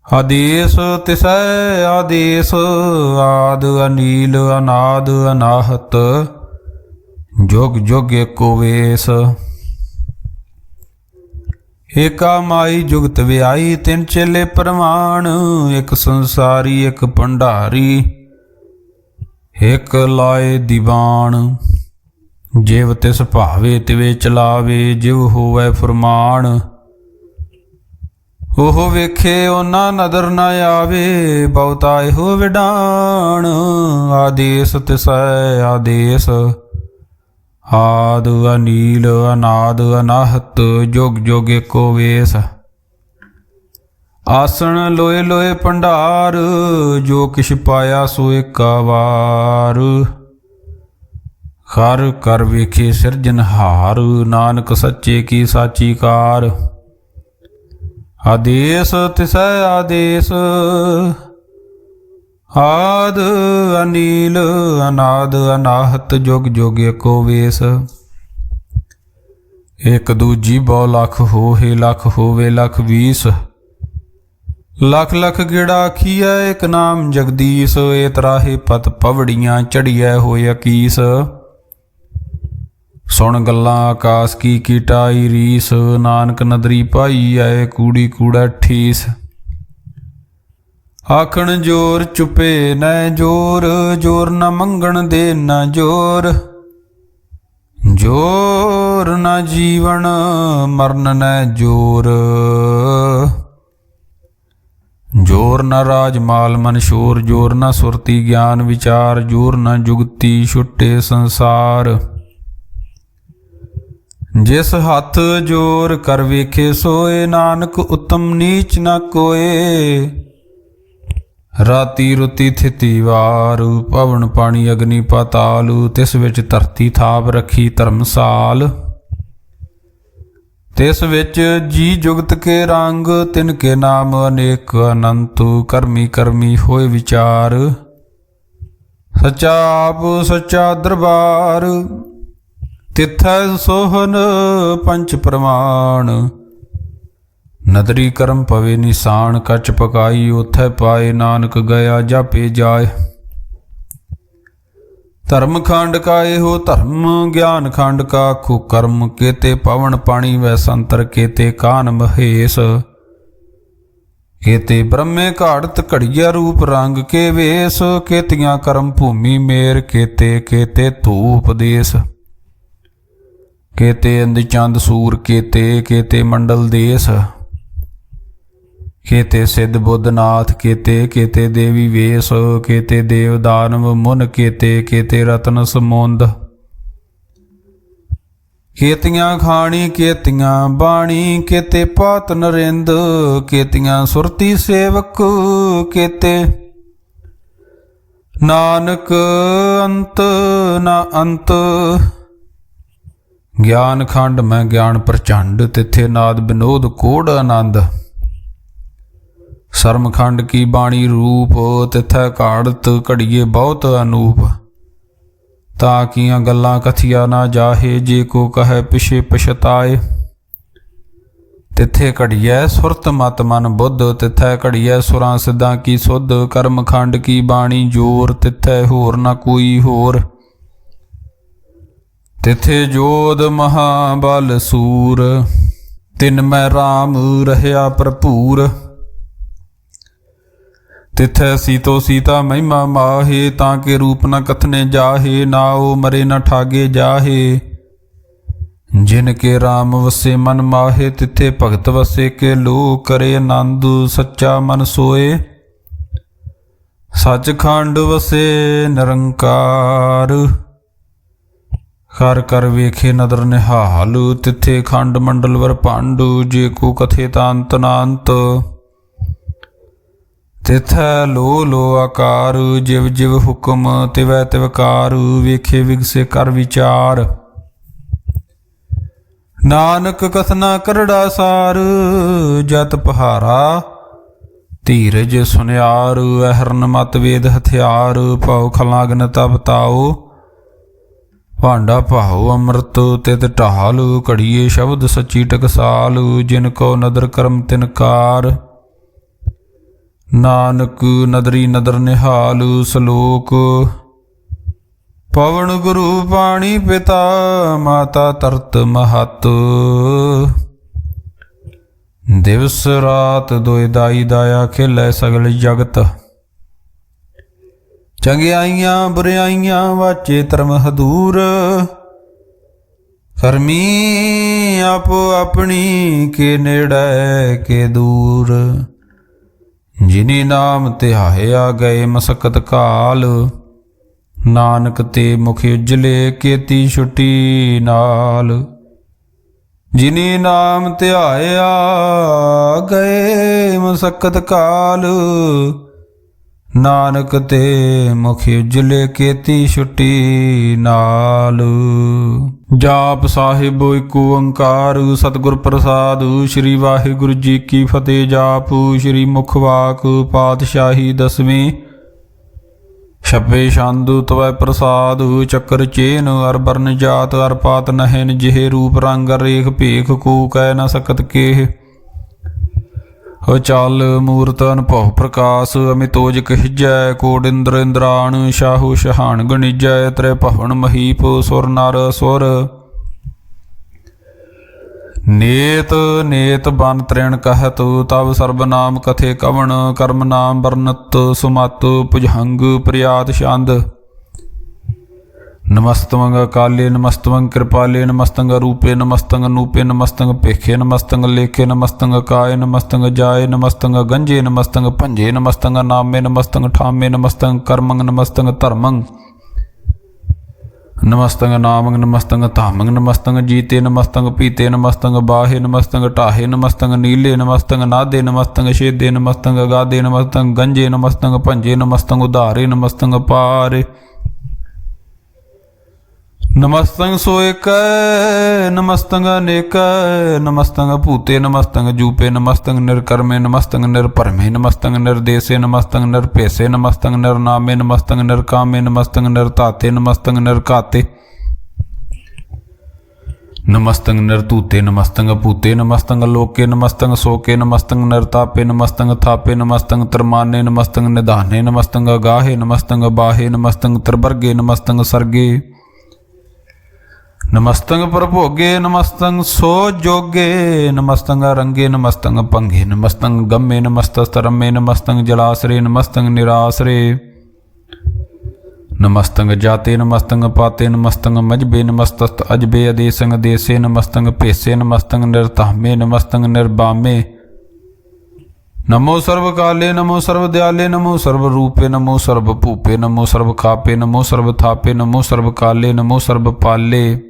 ਆਦੇਸ ਤਿਸੈ ਆਦੇਸ। ਆਦ ਅਨੀਲ ਅਨਾਦ ਅਨਾਹਤ, ਜੁਗ ਜੁਗ ਏਕੋ ਵੇਸ। ਏਕਾ ਮਾਈ ਜੁਗਤ ਵਿਆਈ, ਤਿੰਨ ਚੇਲੇ ਪ੍ਰਮਾਣ। ਇੱਕ ਸੰਸਾਰੀ ਇੱਕ ਭੰਡਾਰੀ, ਇੱਕ ਲਾਏ ਦੀਵਾਨ। ਜਿਵ ਤਿਸ ਭਾਵੇ ਤਿਵੇਂ ਚਲਾਵੇ, ਜਿਵ ਹੋਵੈ ਫੁਰਮਾਨ। ਉਹ ਵੇਖੇ ਉਹਨਾਂ ਨਦਰ ਨ ਆਵੇ, ਬਹੁਤਾ ਇਹੋ ਵਿਡਾਣ। ਆਦੇਸ ਤਿਸੈ ਆਦੇਸ, ਆਦ ਅਨੀਲ ਅਨਾਦ ਅਨਾਹਤ। ਜੁਗ ਜੁਗ ਏਕੋ ਵੇਸ। ਆਸਣ ਲੋਏ ਲੋਏ ਭੰਡਾਰ, ਜੋ ਕਿਛ ਪਾਇਆ ਸੋ ਏਕਾ ਵਾਰ। ਕਰ ਕਰ ਵੇਖੇ ਸਿਰਜਨਹਾਰ, ਨਾਨਕ ਸੱਚੇ ਕੀ ਸਾਚੀ ਕਾਰ। ਆਦੇਸ ਤਿਸੈ ਆਦੇਸ, ਆਦ ਅਨੀਲ ਅਨਾਦ ਅਨਾਹਤ ਜੁਗ ਜੁਗ ਏਕੋ ਵੇਸ। ਇੱਕ ਦੂਜੀ ਬਹੁ ਲੱਖ ਹੋਏ ਲੱਖ ਹੋਵੇ ਲੱਖ 20। ਲੱਖ ਲੱਖ ਗੇੜਾ ਆਖੀਐ ਇੱਕ ਨਾਮ ਜਗਦੀਸ਼। ਏ ਤਰਾਹੇ ਪਤ ਪਵੜੀਆਂ ਚੜੀਐ ਹੋਏ ਅਕੀਸ। ਸੁਣ ਗੱਲਾਂ ਆਕਾਸ ਕੀ ਕੀਟਾਈ ਰੀਸ। ਨਾਨਕ ਨਦਰੀ ਭਾਈ ਆਏ ਕੂੜੀ ਕੂੜਾ ਠੀਸ। ਆਖਣ ਜੋਰ ਚੁਪੇ ਨੈ ਜੋਰ। ਜੋਰ ਨ ਮੰਗਣ ਦੇ ਨ ਜੋਰ। ਜੋਰ ਨ ਜੀਵਨ ਮਰਨ ਨੈ ਜੋਰ। ਜੋਰ ਨ ਰਾਜ ਮਾਲ ਮਨ ਸ਼ੋਰ। ਜੋਰ ਨ ਸੁਰਤੀ ਗਿਆਨ ਵਿਚਾਰ। ਜੋਰ ਨ ਜੁਗਤੀ ਛੁੱਟੇ ਸੰਸਾਰ। ਜਿਸ ਹੱਥ ਜੋਰ ਕਰ ਵੇਖੇ ਸੋਏ। ਨਾਨਕ ਉਤਮ ਨੀਚ ਨ ਕੋਏ। ਰਾਤੀ ਰੁਤੀ ਥਿਤੀ ਵਾਰ। ਪਵਨ ਪਾਣੀ ਅਗਨੀ ਪਾਤਾਲ। ਤਿਸ ਵਿੱਚ ਧਰਤੀ ਥਾਪ ਰੱਖੀ ਧਰਮਸਾਲ। ਤਿਸ ਵਿੱਚ ਜੀ ਜੁਗਤ ਕੇ ਰੰਗ। ਤਿਨ ਕੇ ਨਾਮ ਅਨੇਕ ਅਨੰਤ। ਕਰਮੀ ਕਰਮੀ ਹੋਏ ਵਿਚਾਰ। ਸੱਚਾ ਆਪ ਸੱਚਾ ਦਰਬਾਰ। ਤਿਥੈ ਸੋਹਨ ਪੰਚ ਪ੍ਰਮਾਣ। ਨਦਰੀ ਕਰਮ ਪਵੇ ਨਿਸ਼ਾਨ। ਕੱਚ ਪਕਾਈ ਉਥੈ ਪਾਏ। ਨਾਨਕ ਗਿਆ ਜਾਪੇ ਜਾਏ। ਧਰਮ ਖੰਡ ਕਾ ਇਹੋ ਧਰਮ। ਗਿਆਨ ਖੰਡ ਕਾ ਆਖੋ ਕਰਮ। ਕੇਤੇ ਪਵਨ ਪਾਣੀ ਵੈ ਸੰਤਰ। ਕੇਤੇ ਕਾਨ ਮਹੇਸ਼। ਕੇਤੇ ਬ੍ਰਹਮੇ ਘਾੜਤ ਘੜੀਆ ਰੂਪ ਰੰਗ ਕੇ ਵੇਸ। ਕੇਤੀਆਂ ਕਰਮ ਭੂਮੀ ਮੇਰ। ਕੇਤੇ ਕੇਤੇ ਧੂਪ ਦੇਸ। ਕੇਤੇ ਅੰਧ ਚੰਦ ਸੂਰ। ਕੇਤੇ ਕੇਤੇ ਮੰਡਲ ਦੇਸ। ਕੇਤੇ ਸਿੱਧ ਬੁੱਧਨਾਥ। ਕੇਤੇ ਕੇਤੇ ਦੇਵੀ ਵੇਸ। ਕੇਤੇ ਦੇਵ ਦਾਨਵ ਮੁਨ। ਕੇਤੇ ਕੇਤੇ ਰਤਨ ਸਮੁੰਦ। ਕੇਤੀਆਂ ਖਾਣੀ ਕੇਤੀਆਂ ਬਾਣੀ। ਕੇਤੇ ਪਾਤ ਨਰਿੰਦ। ਕੇਤੀਆਂ ਸੁਰਤੀ ਸੇਵਕ। ਕੇਤੇ ਨਾਨਕ ਅੰਤ ਨਾ ਅੰਤ। ਗਿਆਨ ਖੰਡ ਮੈਂ ਗਿਆਨ ਪ੍ਰਚੰਡ। ਤਿੱਥੇ ਨਾਦ ਬਿਨੋਦ ਕੋੜ ਆਨੰਦ। ਸਰਮ ਖੰਡ ਕੀ ਬਾਣੀ ਰੂਪ। ਤਿਥੈ ਘਾੜਤ ਘੜੀਏ ਬਹੁਤ ਅਨੂਪ। ਤਾਂ ਕੀਆਂ ਗੱਲਾਂ ਕਥੀਆ ਨਾ ਜਾਹੇ। ਜੇ ਕੋ ਕਹੈ ਪਿਛੇ ਪਛਤਾਏ। ਤਿੱਥੇ ਘੜੀਐ ਸੁਰਤ ਮਤ ਮਨ ਬੁੱਧ। ਤਿਥੈ ਘੜੀਐ ਸੁਰਾਂ ਸਿੱਧਾਂ ਕੀ ਸੁਧ। ਕਰਮ ਖੰਡ ਕੀ ਬਾਣੀ ਜੋਰ। ਤਿਥੈ ਹੋਰ ਨਾ ਕੋਈ ਹੋਰ। ਤਿਥੇ ਜੋਧ ਮਹਾਬਲ ਸੂਰ। ਤਿਨ ਮੈਂ ਰਾਮ ਰਹਿਆ ਭਰਪੂਰ। ਤਿਥੈ ਸੀਤੋ ਸੀਤਾ ਮਹਿਮਾ ਮਾਹੇ। ਤਾਂ ਕੇ ਰੂਪ ਨ ਕਥਨੇ ਜਾਹੇ। ਨਾਉ ਮਰੇ ਨ ਠਾਗੇ ਜਾਹੇ। ਜਿਨ ਕੇ ਰਾਮ ਵਸੇ ਮਨ ਮਾਹੇ। ਤਿਥੇ ਭਗਤ ਵਸੇ ਕੇ ਲੋ। ਕਰੇ ਆਨੰਦ ਸੱਚਾ ਮਨ ਸੋਏ। ਸੱਚਖੰਡ ਵਸੇ ਨਿਰੰਕਾਰ। ਕਰ ਕਰ ਵੇਖੇ ਨਦਰ ਨਿਹਾਲ। ਤਿੱਥੇ ਖੰਡ ਮੰਡਲ ਵਰ ਭੰਡ। ਜੇ ਕੋ ਕਥੇ ਤਾਂ ਅੰਤ ਨਾ ਅੰਤ। ਤਿਥੈ ਲੋ ਲੋ ਆਕਾਰ। ਜਿਵ ਜਿਵ ਹੁਕਮ ਤਿਵੈ ਤਿਵਕਾਰ। ਵੇਖੇ ਵਿਗਸੇ ਕਰ ਵਿਚਾਰ। ਨਾਨਕ ਕਥਨਾ ਕਰੜਾ ਸਾਰ। ਜਤ ਪਹਾਰਾ ਧੀਰਜ ਸੁਨਿਆਰ। ਅਹਰਨ ਮਤ ਵੇਦ ਹਥਿਆਰ। ਭਉ ਖਲਾਗਨ ਤਪ ਤਾਓ। ਭਾਂਡਾ ਭਾਉ ਅੰਮ੍ਰਿਤ ਤਿਤ ਢਾਲ। ਘੜੀਏ ਸ਼ਬਦ ਸੱਚੀ ਟਕਸਾਲ। ਜਿਨ ਕੋ ਨਦਰ ਕਰਮ ਤਿਨਕਾਰ। ਨਾਨਕ ਨਦਰੀ ਨਦਰ ਨਿਹਾਲ। ਸਲੋਕ ਪਵਨ ਗੁਰੂ ਪਾਣੀ ਪਿਤਾ। ਮਾਤਾ ਤਰਤ ਮਹਤ। ਦਿਵਸ ਰਾਤ ਦੋਇ ਦਾਈ ਦਾਇਆ। ਖੇਲੇ ਸਗਲ ਜਗਤ। ਚੰਗਿਆਈਆਂ ਬੁਰਿਆਈਆਂ ਵਾਚੇ ਧਰਮ ਹਦੂਰ। ਕਰਮੀ ਆਪੋ ਆਪਣੀ। ਕੇ ਨੇੜੇ ਕੇ ਦੂਰ। ਜਿਨੀ ਨਾਮ ਧਿਆਇਆ ਗਏ ਮਸਕਤ ਕਾਲ। ਨਾਨਕ ਤੇ ਮੁਖ ਉਜਲੇ ਕੇਤੀ ਛੁਟੀ ਨਾਲ। ਜਿਨੀ ਨਾਮ ਧਿਆਇਆ ਗਏ ਮਸਕਤ ਕਾਲ। ਨਾਨਕ ਤੇ ਮੁਖ ਉਜਲੇ ਕੇਤੀ ਛੁਟੀ ਨਾਲ। ਜਾਪ ਸਾਹਿਬ ਏਕ ਓੰਕਾਰ। ਸਤਿਗੁਰ ਪ੍ਰਸਾਦ। ਸ੍ਰੀ ਵਾਹਿਗੁਰੂ ਜੀ ਕੀ ਫਤਿਹ। ਜਾਪ ਸ੍ਰੀ ਮੁਖ ਵਾਕ ਪਾਤਸ਼ਾਹੀ ਦਸਵੀਂ। ਛਪੇ ਛੰਦ ਤਵੈ ਪ੍ਰਸਾਦ ਚੱਕਰ ਚੇਨ ਅਰ ਬਰਨ ਜਾਤ ਅਰ ਪਾਤ ਨਹਿਨ ਜਿਹੇ ਰੂਪ ਰੰਗ ਰੇਖ ਭੇਖ ਕੋ ਕਹਿ ਨ ਸਕਤ ਕੇਹ ਅਚਲ ਮੂਰਤ ਅਨਭਉ ਪ੍ਰਕਾਸ਼ ਅਮਿਤੋਜ ਕਹਿਜੈ ਕੋਟ ਇੰਦਰ ਇੰਦਰਾਣ ਸ਼ਾਹੂ ਸ਼ਹਾਨ ਗਣਿਜੈ ਤ੍ਰੈ ਭਵਨ ਮਹੀਪ ਸੁਰ ਨਰ ਸੁਰ ਨੇਤ ਨੇਤ ਬਨ ਤ੍ਰਿਣ ਕਹਿਤ ਤਬ ਸਰਬ ਨਾਮ ਕਥੇ ਕਵਣ ਕਰਮ ਨਾਮ ਵਰਨਤ ਸੁਮਤ ਭੁਜੰਗ ਪ੍ਰਿਆਤ ਛੰਦ ਨਮਸਤਵੰਗ ਕਾਲੇ ਨਮਸਤਵੰਗ ਕਿਰਪਾਲੇ ਨਮਸਤੰਗ ਰੂਪੇ ਨਮਸਤੰਗ ਨੂਪੇ ਨਮਸਤੰਗ ਭੇਖੇ ਨਮਸਤੰਗ ਲੇਖੇ ਨਮਸਤੰਗ ਕਾਏ ਨਮਸਤੰਗ ਜਾਏ ਨਮਸਤੰਗ ਗੰਜੇ ਨਮਸਤੰਗ ਭੰਜੇ ਨਮਸਤੰਗ ਨਾਮੇ ਨਮਸਤੰਗ ਠਾਮੇ ਨਮਸਤੰਗ ਕਰਮੰਗ ਨਮਸਤੰਗ ਧਰਮੰਗ ਨਮਸਤੰਗ ਨਾਮੰਗ ਨਮਸਤੰਗ ਧਾਮੰਗ ਨਮਸਤੰਗ ਜੀਤੇ ਨਮਸਤੰਗ ਪੀਤੇ ਨਮਸਤੰਗ ਬਾਹੇ ਨਮਸਤੰਗ ਢਾਹੇ ਨਮਸਤੰਗ ਨੀਲੇ ਨਮਸਤੰਗ ਨਾਦੇ ਨਮਸਤੰਗ ਛੇਦੇ ਨਮਸਤੰਗ ਗਾਦੇ ਨਮਸਤੰਗ ਗੰਜੇ ਨਮਸਤੰਗ ਭੰਜੇ ਨਮਸਤੰਗ ਉਧਾਰੇ ਨਮਸਤੰਗ ਪਾਰੇ ਨਮਸਤੰਗ ਸੋਇਕੈ ਨਮਸਤੰਗ ਅਨੇਕੈ ਨਮਸਤੰਗ ਭੂਤੇ ਨਮਸਤੰਗ ਜੂਪੇ ਨਮਸਤੰਗ ਨਿਰਕਰਮੇ ਨਮਸਤੰਗ ਨਿਰਭਰਮੇ ਨਮਸਤੰਗ ਨਿਰਦੇਸੇ ਨਮਸਤੰਗ ਨਿਰਭੇਸੇ ਨਮਸਤੰਗ ਨਿਰਨਾਮੇ ਨਮਸਤੰਗ ਨਿਰਕਾਮੇ ਨਮਸਤੰਗ ਨਿਰਧਾਤੇ ਨਮਸਤੰਗ ਨਿਰਘਾਤੇ ਨਮਸਤੰਗ ਨਿਰਧੂਤੇ ਨਮਸਤੰਗ ਭੂਤੇ ਨਮਸਤੰਗ ਲੋਕੇ ਨਮਸਤੰਗ ਸੋਕੇ ਨਮਸਤੰਗ ਨਿਰਤਾਪੇ ਨਮਸਤੰਗ ਥਾਪੇ ਨਮਸਤੰਗ ਤਰਮਾਨੇ ਨਮਸਤੰਗ ਨਿਧਾਨੇ ਨਮਸਤੰਗ ਗਾਹੇ ਨਮਸਤੰਗ ਬਾਹੇ ਨਮਸਤੰਗ ਤਰਬਰਗੇ ਨਮਸਤੰਗ ਸਰਗੇ ਨਮਸਤੰਗ ਪ੍ਰਭੋਗੇ ਨਮਸਤੰਗ ਸੋ ਜੋਗੇ ਨਮਸਤੰਗ ਰੰਗੇ ਨਮਸਤੰਗ ਭੰਗੇ ਨਮਸਤੰਗ ਗੰਮੇ ਨਮਸਤਸਤਰਮੇ ਨਮਸਤੰਗ ਜਲਾਸਰੇ ਨਮਸਤੰਗ ਨਿਰਾਸਰੇ ਨਮਸਤੰਗ ਜਾਤੇ ਨਮਸਤੰਗ ਪਾਤੇ ਨਮਸਤੰਗ ਮਜਬੇ ਨਮਸਤਸਤ ਅਜਬੇ ਅਦੇਸੰਗ ਦੇਸੇ ਨਮਸਤੰਗ ਭੇਸੇ ਨਮਸਤੰਗ ਨਿਰਤਾਮੇ ਨਮਸਤੰਗ ਨਿਰਬਾਮੇ ਨਮੋ ਸਰਬ ਕਾਲੇ ਨਮੋ ਸਰਬ ਦਿਆਲੇ ਨਮੋ ਸਰਬ ਰੂਪੇ ਨਮੋ ਸਰਬ ਭੂਪੇ ਨਮੋ ਸਰਬ ਖਾਪੇ ਨਮੋ ਸਰਬ ਥਾਪੇ ਨਮੋ ਸਰਬ ਕਾਲੇ ਨਮੋ ਸਰਬ ਪਾਲੇ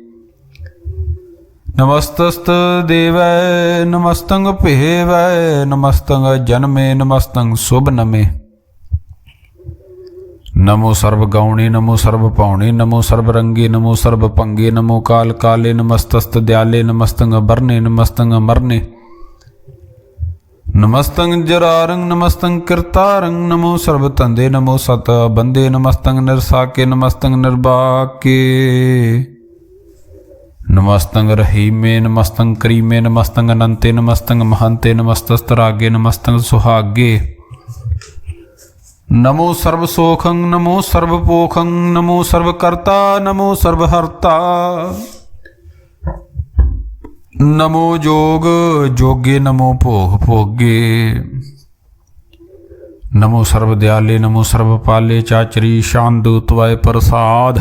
ਨਮਸਤਸਤ ਦੇਵੈ ਨਮਸਤੰਗ ਭੇਵੈ ਨਮਸਤੰਗ ਜਨਮੇ ਨਮਸਤੰਗ ਸੁਭ ਨਮੇ ਨਮੋ ਸਰਬ ਗਾਉਣੇ ਨਮੋ ਸਰਬ ਪਾਉਣੇ ਨਮੋ ਸਰਬ ਰੰਗੇ ਨਮੋ ਸਰਬ ਭੰਗੇ ਨਮੋ ਕਾਲ ਕਾਲੇ ਨਮਸਤਸਤ ਦਿਆਲੇ ਨਮਸਤੰਗ ਬਰਨੇ ਨਮਸਤੰਗ ਮਰਨੇ ਨਮਸਤੰਗ ਜਰਾਰੰਗ ਨਮਸਤੰਗ ਕਿਰਤਾਰੰਗ ਨਮੋ ਸਰਬ ਧੰਦੇ ਨਮੋ ਸਤ ਬੰਦੇ ਨਮਸਤੰਗ ਨਿਰਸਾਕੇ ਨਮਸਤੰਗ ਨਿਰਬਾਕੇ ਨਮਸਤੰਗ ਰਹੀਮੇ ਨਮਸਤੰਗ ਕਰੀਮੇ ਨਮਸਤੰਗ ਅਨੰਤੇ ਨਮਸਤੰਗ ਮਹੰਤੇ ਨਮਸਤਸਤਰਾਗੇ ਨਮਸਤੰਗ ਸੁਹਾਗੇ ਨਮੋ ਸਰਬ ਸੋਖੰ ਨਮੋ ਸਰਬ ਪੋਖੰ ਨਮੋ ਸਰਬ ਕਰਤਾ ਨਮੋ ਸਰਬ ਹਰਤਾ ਨਮੋ ਜੋਗ ਜੋਗੇ ਨਮੋ ਭੋਗ ਭੋਗੇ ਨਮੋ ਸਰਬ ਦਿਆਲੇ ਨਮੋ ਸਰਬ ਪਾਲੇ ਚਾਚਰੀ ਸ਼ਾਂਦੂ ਤਵੈ ਪ੍ਰਸਾਦ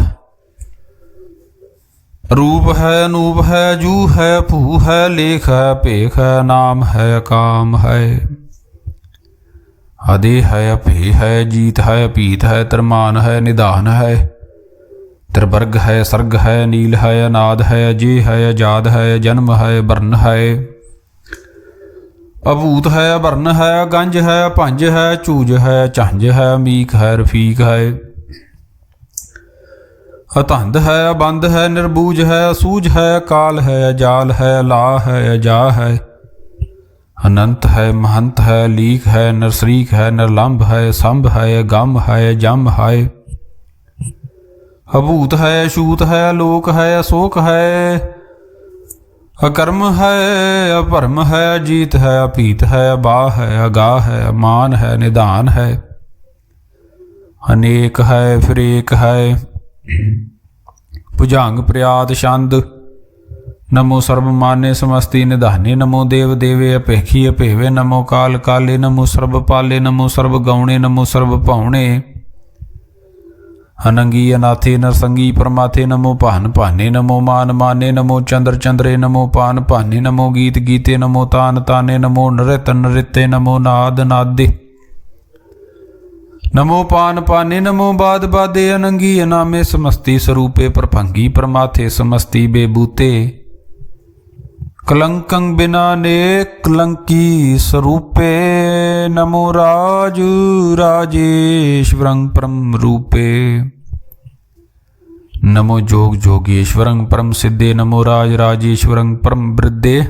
रूप है अनूप है जू है भू है लेख है भेख है नाम है काम है अदे है अभे है जीत है पीत है तरमान है निधान है त्रिवर्ग है सर्ग है नील है अनाद है अजय है आजाद है जन्म है वर्ण है अभूत है अभरण है गंज है भंज है चूज है झंझ है मीक है रफीक है अतंद है अबंद है निर्बूज है असूझ है काल है अजाल है ला है अजा है अनंत है महंत है लीक है नरसरीक है निर्लंब है संभ है गम है जम है अभूत है अछूत है अलोक है अशोक है अकर्म है अभर्म है अजीत है अपीत है अबा है अगाह है अमान है निदान है अनेक है फिर एक है भुजंग प्रयाद छंद नमो सर्व माने समस्ति निधाने नमो देव देवे अपेखी अपेवे नमो काल काले नमो सर्व पाले नमो सर्व गौणे नमो सर्व पाउणे अनंगी अनाथे नरसंगी परमाथे नमो भान भाने नमो मान माने नमो चंद्र चंद्रे नमो पान भाने नमो गीत गीते नमो तान ताने नमो नृत नृत्य नमो नाद नादे नमो पान पाने नमो बाद बादे अनंगी अनामे समस्ति स्वरूपे प्रभंगी परमाथे समस्ति बेबूते कलंकं बिना ने कलंकी स्वरूपे नमो राज राजेश्वरं परम रूपे नमो जोग जोगेश्वरं परम सिद्धे नमो राज राजेश्वरं परम वृद्धे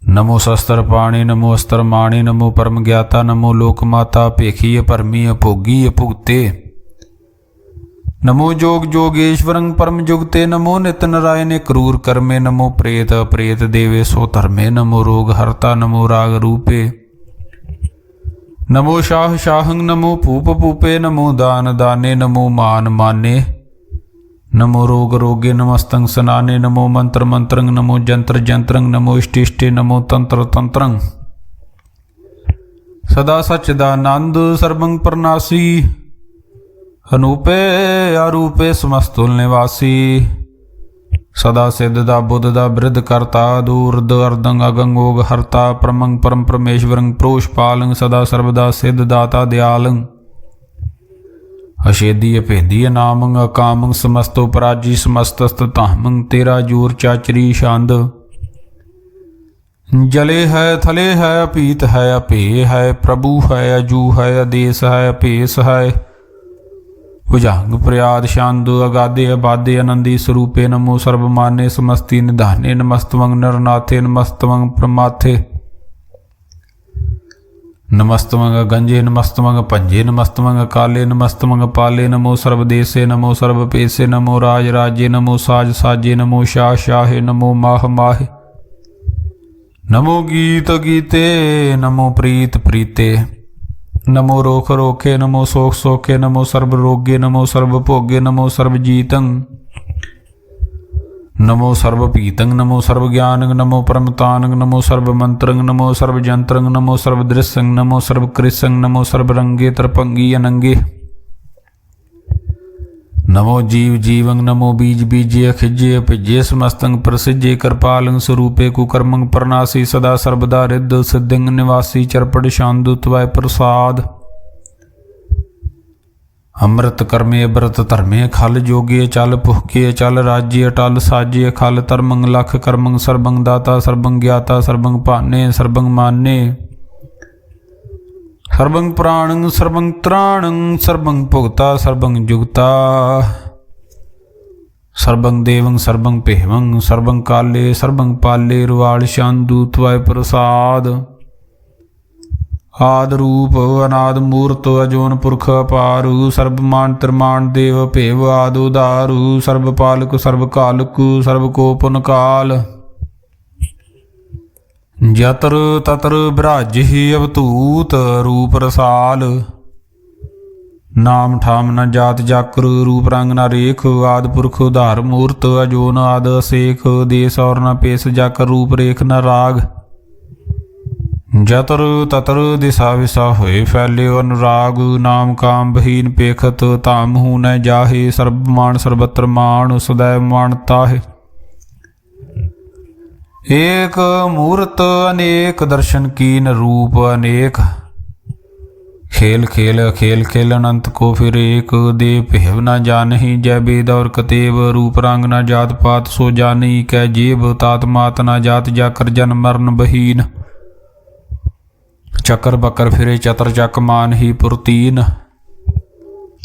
नमो शस्त्र पाणी नमो अस्त्र माणी नमो परम ज्ञाता नमो लोक माता पेखी परमी अभोगी अभुगते नमो जोग जोगेश्वरं परम जुगते नमो नित नारायणे क्रूर कर्मे नमो प्रेत प्रेत देवे सो धर्मे नमो रोग हरता नमो राग रूपे नमो शाह शाहं नमो भूप भूपे नमो दान दाने नमो मान माने नमो रोग रोगे नमस्तंग सनाने नमो मंत्र मंत्रंग नमो जंत्र जंत्रंग नमो इष्ट इष्टे नमो तंत्र तंत्रंग सदा सच्चिदानंद सर्वं प्रनासी अनूपे अरूपे समस्तुल निवासी सदा सिद्धदा बुद्धदा वृद्ध करता दूरद अर्दंग अगंग ओग हरता परमंग परम परमेश्वरंग प्रोषपालंग सदा सर्वदा सिद्धदाता दयालंग अशेदी अभेदी अनामंग अकामंग समस्तो पराजी समस्तस्त तामंग तेरा जोर चाचरी छंद जले है थले है अपीत है अपेय है प्रभु है अजू है आदेश है अपेस है भुजंग प्रयाद छंद अगाधे अबाधे आनंदी स्वरूपे नमो सर्वमाने समस्ति निधाने नमस्तवंग नरनाथे नमस्तवंग प्रमाथे नमस्तवंग गंजे नमस्तवंग पंजे नमस्तवंग काले नमस्तवंग पाले नमो सर्वदेशे नमो सर्वपेशे नमो राज राज्ये नमो साज साजे नमो शाह शाहे नमो माह माहे नमो गीत गीते नमो प्रीत प्रीते नमो रोख रोखे नमो सोख सोखे नमो सर्व रोगे नमो सर्व भोगे नमो सर्व जीतं नमो सर्व पीतं नमो सर्व ज्ञानं नमो परमतानं नमो सर्व मंत्रं नमो सर्व जंत्रं नमो सर्व दृश्यं नमो सर्व कृशं नमो सर्व रंगे तरपंगी अनंगे नमो जीव जीवं नमो बीज बीजे खिजे अभिजे समस्तंग प्रसिजे कृपालं स्वरूपे कुकर्मं प्रनासी सदा सर्वदा रिद्ध सिद्धिंग निवासी चरपट शांदु त्वय प्रसाद अमृत कर्मे अमृत धर्मे खल जोगे चल भुखे चल राज्य अटल साजे खल धर्मंग लख कर्मंग सर्वंग दाता सर्वंग ज्ञाता सर्वंग भाने सर्वंग माने सर्वंग प्राणं सर्वंग त्राणं सर्वंग भुगता सर्वंग जुगता सर्वंग देवं सर्वंग पेवं सर्वंग काले सर्वंग पाले रुवाल शांदु त्वय प्रसाद आद रूप अनाद मूर्त अजोन पुरख अपारु सर्वमान त्रिमान देव भेव आद उदारु सर्व पालक सर्व कालक सर्व कोपन काल जतर ततर बिराजहि अवतूत रूप रसाल नाम ठाम न जात जाकर रूप रंग न रेख आद पुरख उधार मूर्त अजोन आद असेख देश और न पेश जाकर रूप रेख न राग जतर ततर दिशा विशा होए फैले अनुराग नाम काम बहीन पेखत ताम हूँ न जाहे सर्वमान सर्वत्र मान सदैव मानता है एक मूर्त अनेक दर्शन कीन रूप अनेक खेल खेल खेल खेल अनंत को फिर एक दे भेव न जानही जय वेद और कतेव रूप रंग न जात पात सो जानी कै जेब तात मात न जात जाकर जन मरण बहीन चक्कर बकर फिरे चतर चक मान ही पुरतीन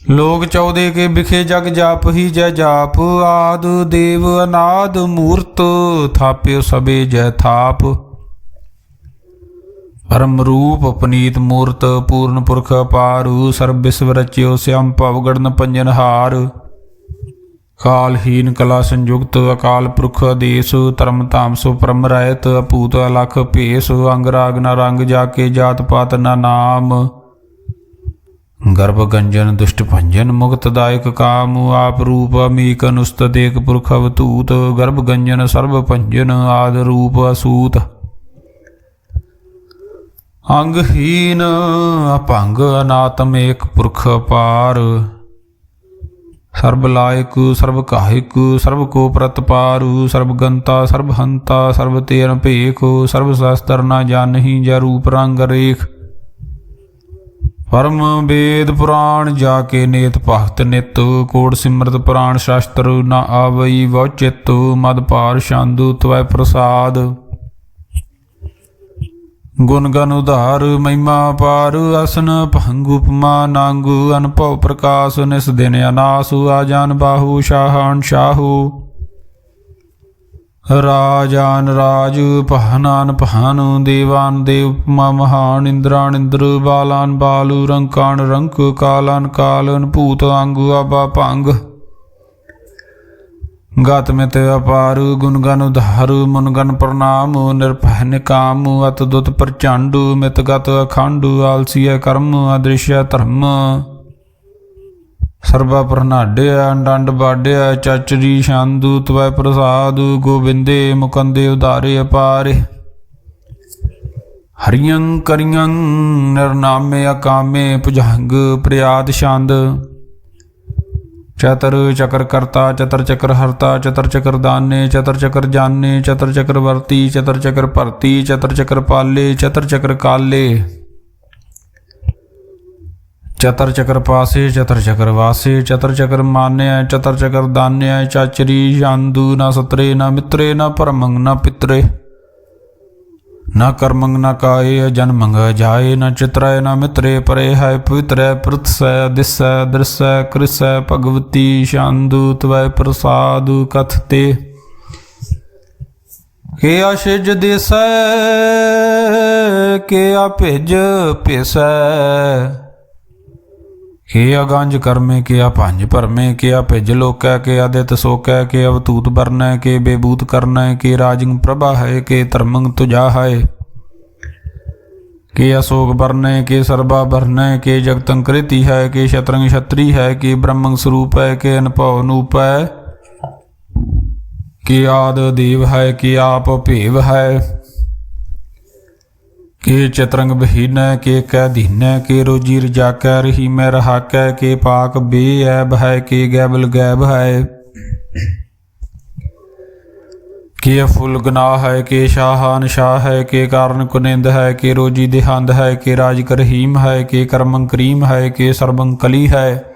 लोग चौदे के बिखे जग जाप ही जय जाप आद देव अनाद मूर्त थाप्यो सबे जय थाप परम रूप पनीत मूर्त पूर्ण पुरख पारु सर्व विश्व रच्यो श्याम पवगढ़ पंजन हार कालहीन कला संयुक्त अकाल पुरख आदेश धर्म धाम सो परम रहत अपूत अलख भेस अंग राग न रंग जाके जात पात न नाम गर्भ गंजन दुष्ट भंजन मुक्तदायक काम आप रूप अमीक अनुस्त देख पुरख अवतूत गर्भ गंजन सर्व भंजन आद रूप असूत अंगहीन अपंग अनातम एक पुरख पार सर्व लायक सर्व काहिक सर्व को प्रतपारु सर्व गंता सर्व हंता सर्व तेर भेख सर्व शास्त्र न जानही जय रूप रंग रेख परम वेद पुराण जाके नेत भगत नित कोट सिमरत पुराण शास्त्र न आवई वह चित्त मद पार शांदु त्वय प्रसाद गुण गण उधार महिमा पार असन भंग उपमा नांग अनुभव प्रकाश निस दिन अनास आजान बाहु शाहान शाहु ਰਾਜਾਨ ਰਾਜ ਪਹਨਾਨ ਪਹਾਨ ਦੇਵਾਨ ਦੇਵ ਉਪਮਾ ਮਹਾਨ ਇੰਦਰਾਨ ਇੰਦਰ ਬਾਲਾਨ ਬਾਲੂ ਰੰਕਾਨ ਰੰਕ ਕਾਲਾਨ ਕਾਲਨ ਭੂਤ ਅੰਗੁ ਆਬਾ ਭੰਗ ਗਤ ਮਿਤ ਅਪਾਰ ਗੁਣ ਗਨ ਉਧਾਰ ਮਨ ਗਨ ਪ੍ਰਣਾਮ ਨਿਰਭੈ ਨਿਕਾਮ ਅਤ ਦੁਤ ਪ੍ਰਚੰਡ ਮਿਤ ਗਤ ਅਖੰਡ ਆਲਸੀਆ ਕਰਮ ਅਦ੍ਰਿਸ਼ਯ ਧਰਮ ਸਰਬਾ ਪ੍ਰਨਾਡਿਆ ਡੰਡ ਬਾਡਿਆ ਚਾਚਰੀ ਸ਼ਾਂਦੂ ਤਵੈ ਪ੍ਰਸਾਦ ਗੋਬਿੰਦੇ ਮੁਕੰਦੇ ਉਧਾਰੇ ਅਪਾਰੇ ਹਰੀਆਂ ਕਰੀਆਂ ਨਿਰਨਾਮੇ ਅਕਾਮੇ ਭੁਜੰਗ ਪ੍ਰਿਆਦ ਛੰਦ ਚਤਰ ਚਕਰ ਕਰਤਾ ਚਤਰ ਚਕਰ ਹਰਤਾ ਚਤਰ ਚਕਰ ਦਾਨੇ ਚਤਰ ਚਕਰ ਜਾਨੇ ਚਤਰ ਚਕਰ ਵਰਤੀ ਚਤਰ ਚਕਰ ਭਰਤੀ ਚਤਰ ਚਕਰ ਪਾਲੇ ਚਤਰ ਚਕਰ ਕਾਲੇ ਚਤਰ ਚਕਰ ਪਾਸੇ ਚਤਰ ਚਕਰ ਵਾਸੇ ਚਤਰ ਚਕਰ ਮਾਨਿਆ ਚਤਰ ਚਕਰ ਦਾਨਿਆ ਚਾਚਰੀ ਜਾਂਦੂ ਨਾ ਸਤਰੇ ਨਾ ਮਿੱਤਰੇ ਨਾ ਪਰਮੰਗ ਨਾ ਪਿਤਰੇ ਨਾ ਕਰਮੰਗ ਨਾ ਕਾਏ ਜਨਮੰਗ ਜਾਏ ਨਾ ਚਿਤਰੈ ਨਾ ਮਿਤਰੇ ਪਰੇ ਹੈ ਪਵਿੱਤਰੈ ਪ੍ਰਤਸੈ ਦਿਸੈ ਦ੍ਰਿਸੈ ਕ੍ਰਿਸੈ ਭਗਵਤੀ ਸ਼ਾਂਦੂ ਤਵੈ ਪ੍ਰਸਾਦ ਕਥਤੇ ਕੇ ਆਸ਼ਿਜ ਦੇਸੈ ਕੇ ਆ ਭਿਜ ਭੇਸੈ ਕੇ ਅਗੰਜ ਕਰਮੇ ਕੇ ਆ ਭੰਜ ਭਰਮੇ ਕੇ ਆ ਭਿਜ ਲੋਕੈ ਕੇ ਆਦਿਤ ਸੋਕੈ ਕੇ ਅਵਤੂਤ ਬਰਨੈ ਕੇ ਬੇਬੂਤ ਕਰਨੈ ਕੇ ਰਾਜੰਗ ਪ੍ਰਭਾ ਹੈ ਕੇ ਧਰਮੰਗ ਤੁਜਾ ਹੈ ਕੇ ਅਸੋਕ ਬਰਨੈ ਕੇ ਸਰਬਾ ਬਰਨੈ ਕੇ ਜਗਤੰ ਕ੍ਰਿਤੀ ਹੈ ਕੇ ਸ਼ਤਰੰਗ ਛਤਰੀ ਹੈ ਕੇ ਬ੍ਰਹਮੰਗ ਸਰੂਪ ਹੈ ਕੇ ਅਨਭਉ ਨੂਪ ਹੈ ਕੇ ਆਦ ਦੇਵ ਹੈ ਕੇ ਆਪ ਭੇਵ ਹੈ ਕੇ ਚਤਰੰਗ ਬਹੀਨੈ ਕੇ ਕੈ ਦੀਨੈ ਕੇ ਰੋਜੀ ਰਜਾਕੈ ਰਹੀ ਮੈਂ ਰਹਾਕੈ ਕੇ ਪਾਕ ਬੇਐਬ ਹੈ ਕੇ ਗੈਬਲ ਗੈਬ ਹੈ ਕੇ ਫੁੱਲ ਗਨਾਹ ਹੈ ਕੇ ਸ਼ਾਹਾਨ ਸ਼ਾਹ ਹੈ ਕੇ ਕਾਰਨ ਕੁਨਿੰਦ ਹੈ ਕੇ ਰੋਜੀ ਦੇਹੰਦ ਹੈ ਕੇ ਰਾਜ ਕਰਹੀਮ ਹੈ ਕੇ ਕਰਮੰ ਕਰੀਮ ਹੈ ਕੇ ਸਰਬੰ ਕਲੀ ਹੈ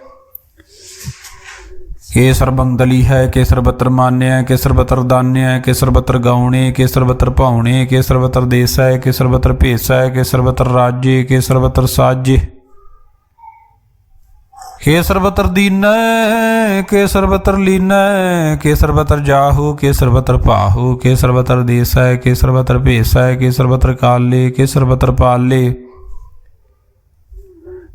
ਕੇ ਸਰਬੰ ਦਲੀ ਹੈ ਕੇ ਸਰਬਤਰ ਮਾਨਿਆ ਕੇ ਸਰਬਤਰ ਦਾਨਿਆ ਕੇ ਸਰਬਤਰ ਗਾਉਣੇ ਕੇ ਸਰਬਤਰ ਭਾਉਣੇ ਕੇ ਸਰਬਤਰ ਦੇਸੈ ਕੇ ਸਰਬਤਰ ਭੇਸੈ ਕੇ ਸਰਬਤਰ ਰਾਜੇ ਕੇ ਸਰਬਤਰ ਸਾਜੇ ਕੇ ਸਰਬਤਰ ਦੀਨੈ ਕੇ ਸਰਬਤਰ ਲੀਨੈ ਕੇ ਸਰਬਤਰ ਜਾਹੂ ਕੇ ਸਰਬਤਰ ਪਾਹੂ ਕੇ ਸਰਬਤਰ ਦੇਸੈ ਕੇ ਸਰਬਤਰ ਭੇਸੈ ਕੇ ਸਰਬਤਰ ਕਾਲੇ ਕੇ ਸਰਬਤਰ ਪਾਲੇ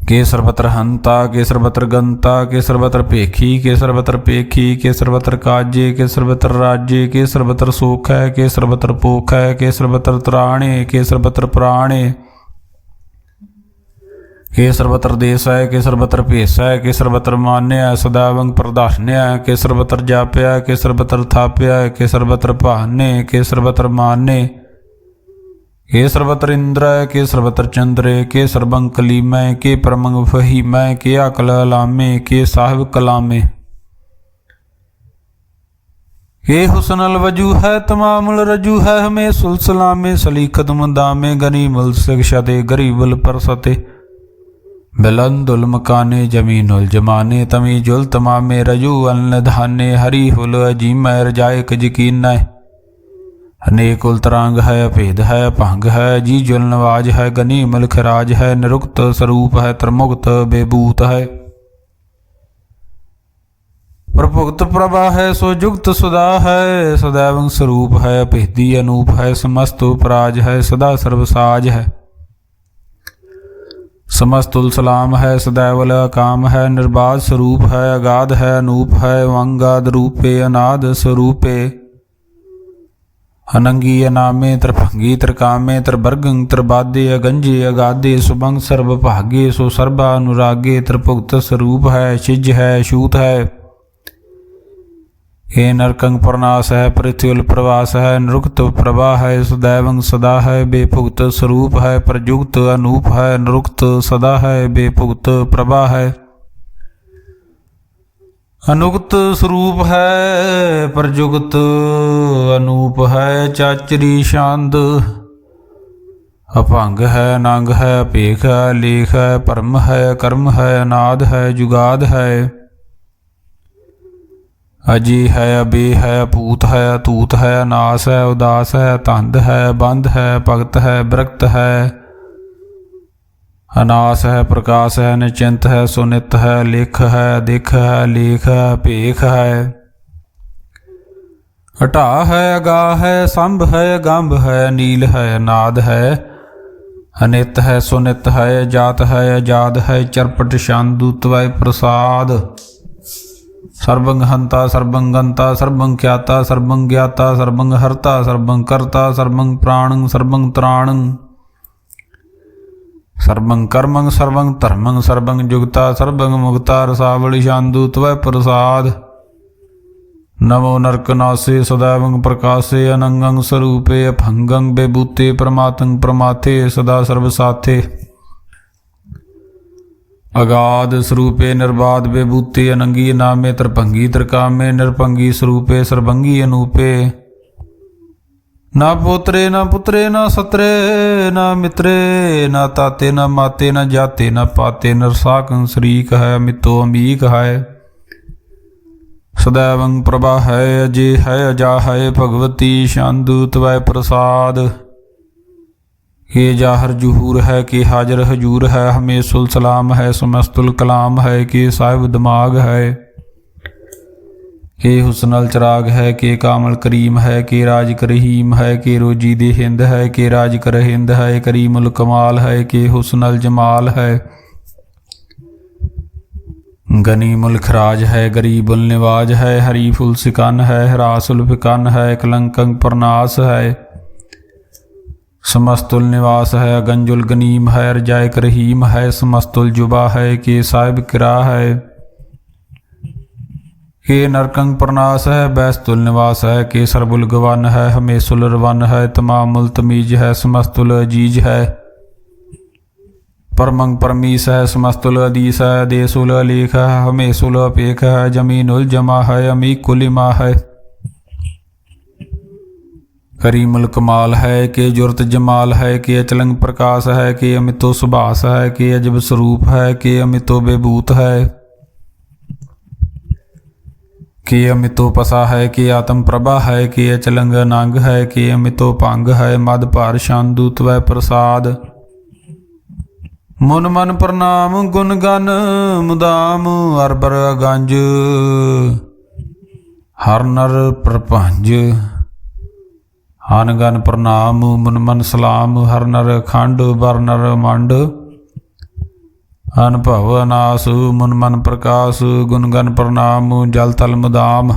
ਕੇ ਸਰਬਤਰ ਹੰਤਾ ਕੇ ਸਰਬਤਰ ਗੰਤਾ ਕੇ ਸਰਬਤਰ ਭੇਖੀ ਕੇ ਸਰਬਤਰ ਪੇਖੀ ਕੇ ਸਰਬਤਰ ਕਾਜੇ ਕੇ ਸਰਬਤਰ ਰਾਜੇ ਕੇ ਸਰਬਤਰ ਸੋਖ ਹੈ ਕੇ ਸਰਬਤਰ ਪੋਖ ਹੈ ਕੇ ਸਰਬਤਰ ਤਰਾਣੇ ਕੇ ਸਰਬਤਰ ਪ੍ਰਾਣੇ ਕੇ ਸਰਬਤਰ ਦੇਸ ਹੈ ਕੇ ਸਰਬਤਰ ਭੇਸ ਹੈ ਕੇ ਸਰਬਤਰ ਮਾਨਿਆ ਸਦਾਵੰਗ ਪ੍ਰਦਾਸ਼ਨਿਆ ਕੇ ਸਰਬਤਰ ਜਾਪਿਆ ਕੇ ਸਰਬਤਰ ਥਾਪਿਆ ਕੇ ਸਰਬਤਰ ਭਾਨੇ ਕੇ ਸਰਬਤਰ ਮਾਨੇ ਕੇ ਸਰਬਤਰ ਇੰਦਰੈ ਕੇ ਸਰਬਤਰ ਚੰਦਰੇ ਕੇ ਸਰਬੰ ਕਲੀਮੈ ਕੇ ਪਰਮੰਗ ਫਹੀਮੈ ਕੇ ਅਕਲ ਅਲਾਮੇ ਕੇ ਸਾਹਿਬ ਕਲਾਮੇ ਕੇ ਹੁਸਨਲ ਵਜੂ ਹੈ ਤਮਾਮੁਲ ਰਜੂ ਹੈ ਹਮੇ ਸੁਲਸਲਾਮੇ ਸਲੀਖਤ ਮੁਦਾਮੇ ਗਨੀਮੁਲ ਸਿਕਸ਼ਤੇ ਗਰੀਬੁਲ ਪਰਸਤੇ ਬਿਲੰਦੁਲ ਮਕਾਨੇ ਜਮੀਨੁਲ ਜਮਾਨੇ ਤਮੀ ਜੁਲ ਤਮਾਮੇ ਰਜੂ ਅਨਧਾਨੇ ਹਰੀ ਹੁਲ ਅਜੀਮੈ ਰਜਾਇਕ ਯਕੀਨੈ ਅਨੇਕ ਉਲਤਰਾਂਗ ਹੈ ਭੇਦ ਹੈ ਭੰਗ ਹੈ ਜੀ ਜੁਲ ਨਵਾਜ ਹੈ ਗਨੀ ਮਲਖ ਰਾਜ ਹੈ ਨਿਰੁਕਤ ਸਰੂਪ ਹੈ ਤਰਮੁਕਤ ਬੇਬੂਤ ਹੈ ਪ੍ਰਭੁਗਤ ਪ੍ਰਭਾ ਹੈ ਸੋ ਜੁਗਤ ਸੁਦਾ ਹੈ ਸदैवं ਸਰੂਪ ਹੈ ਭੇਦੀ ਅਨੂਪ ਹੈ ਸਮਸਤ ਉਪਰਾਜ ਹੈ ਸਦਾ ਸਰਵਸਾਜ ਹੈ ਸਮਸਤੁਲ ਸਲਾਮ ਹੈ ਸदैवल ਅਕਾਮ ਹੈ ਨਿਰਬਾਧ ਸਰੂਪ ਹੈ ਅਗਾਧ ਹੈ ਅਨੂਪ ਹੈ ਵੰਗਾਦ ਰੂਪੇ ਅਨਾਦ ਸਰੂਪੇ ਅਨੰਗੀ ਅਨਾਮੇ ਤਰਭੰਗੀ ਤਰਕਾਮੇ ਤਰਬਰਗੰ ਤਰਬਾਦੇ ਅਗੰਜੇ ਅਗਾਦੇ ਸੁਬੰਗ ਸਰਬ ਭਾਗੇ ਸੋ ਸਰਬਾ ਅਨੁਰਾਗੇ ਤਰਭੁਗਤ ਸਰੂਪ ਹੈ ਛਿਜ ਹੈ ਛੂਤ ਹੈ ਇਹ ਨਰਕੰਗ ਪ੍ਰਨਾਸ ਹੈ ਪ੍ਰਿਥਿਉਲ ਪ੍ਰਵਾਸ ਹੈ ਨਿਰੁਕਤ ਪ੍ਰਭਾ ਹੈ ਸदैवं ਸਦਾ ਹੈ ਬੇਭੁਗਤ ਸਰੂਪ ਹੈ ਪ੍ਰਜੁਗਤ ਅਨੂਪ ਹੈ ਨਿਰੁਕਤ ਸਦਾ ਹੈ ਬੇਭੁਗਤ ਪ੍ਰਭਾ ਹੈ ਅਨੁਗਤ ਸਰੂਪ ਹੈ ਪ੍ਰਜੁਗਤ ਅਨੂਪ ਹੈ ਚਾਚਰੀ ਛੰਦ ਅਭੰਗ ਹੈ ਨੰਗ ਹੈ ਭੇਖ ਹੈ ਲੇਖ ਹੈ ਭਰਮ ਹੈ ਕਰਮ ਹੈ ਅਨਾਦ ਹੈ ਜੁਗਾਦ ਹੈ ਅਜੀ ਹੈ ਅਬੇ ਹੈ ਭੂਤ ਹੈ ਅਤੂਤ ਹੈ ਅਨਾਸ ਹੈ ਉਦਾਸ ਹੈ ਧੰਦ ਹੈ ਬੰਧ ਹੈ ਭਗਤ ਹੈ ਬਿਰਕਤ ਹੈ ਅਨਾਸ ਹੈ ਪ੍ਰਕਾਸ਼ ਹੈ ਨਿਚਿੰਤ ਹੈ ਸੁਨਿਤ ਹੈ ਲਿਖ ਹੈ ਦਿਖ ਹੈ ਲੇਖ ਹੈ ਭੇਖ ਹੈ हटा है अगाह है संभ है गंभ है नील है नाद है अनित है सुनित है जात है अजाद है चरपट शांदु त्वय प्रसाद सर्वं हंता सर्वं गंता सर्वं ख्याता सर्वं ज्ञाता सर्वं हर्ता सर्वं कर्ता सर्वं प्राणं सर्वं त्राणं सर्वं कर्मं सर्वं धर्मं सर्वं जुगता सर्वं मुक्ता रसावली शांदु त्वय प्रसाद नमो नरकनासे सदैवं प्रकाशे अनंगं स्वरूपे अभंगं बेबूते प्रमातं प्रमाथे सदा सर्वसाथे अगाध स्वरूपे निर्बाध बेबूते अनंगी नामे त्रिभंगी त्रिकामे निरभंगी स्वरूपे सर्वंगी अनूपे ना पोत्रे ना पुत्रे ना सत्रे ना मित्रे ना ताते ना माते ना जाते ना पाते नरसाकं शरीक है मितो अमीक है सदैवं प्रभा है अजय है अजा है भगवती शांदु त्वय प्रसाद ये जाहर जुहूर है कि हाजर हजूर है हमें सुल सलाम है समस्तुल कलाम है कि साहिब दिमाग है कि हुस्नल चिराग है कि कामल करीम है कि राज करहीम है कि रोजी दे हिंद है कि राज कर हिंद है करीमुल कमाल है कि हुस्नल जमाल है गनीमुल खराज है गरीबुल निवाज है हरीफुल सिकन है हरासुल फिकन है कलंकं प्रनाश है समस्तुल निवास है गंजुल गनीम है रजायक रहीम है समस्तुल जुबा है कि साहिब किरा है कि नरकंग प्रनाश है बैस्तुल निवास है कि सरबुल गवन है हमेशुल रवन है तमामुल तमीज है समस्तुल अजीज है परमंग परमीस है समस्तुल अदीस है देसुल अलीख है हमेशुल अपेख है जमीनुल जमा है अमीकुलिमा है करीमुल कमाल है कि जुरत जमाल है कि अचलंग प्रकाश है कि अमितो सुभाष है कि अजब स्वरूप है कि अमितो बेबूत है कि अमितो पसा है कि आत्म प्रभा है कि अचलंग अनंग है कि अमितो पांग है मद भार शांदु त्वय प्रसाद मुन मन प्रणाम गुण गन मुदाम अरबर गंज हर नर प्रपंज हन गन प्रणाम मुन मन सलाम हर नर खंड बर नर मंड अनुभव नास मुन मन प्रकाश गुण गन प्रणाम जल थल मुदाम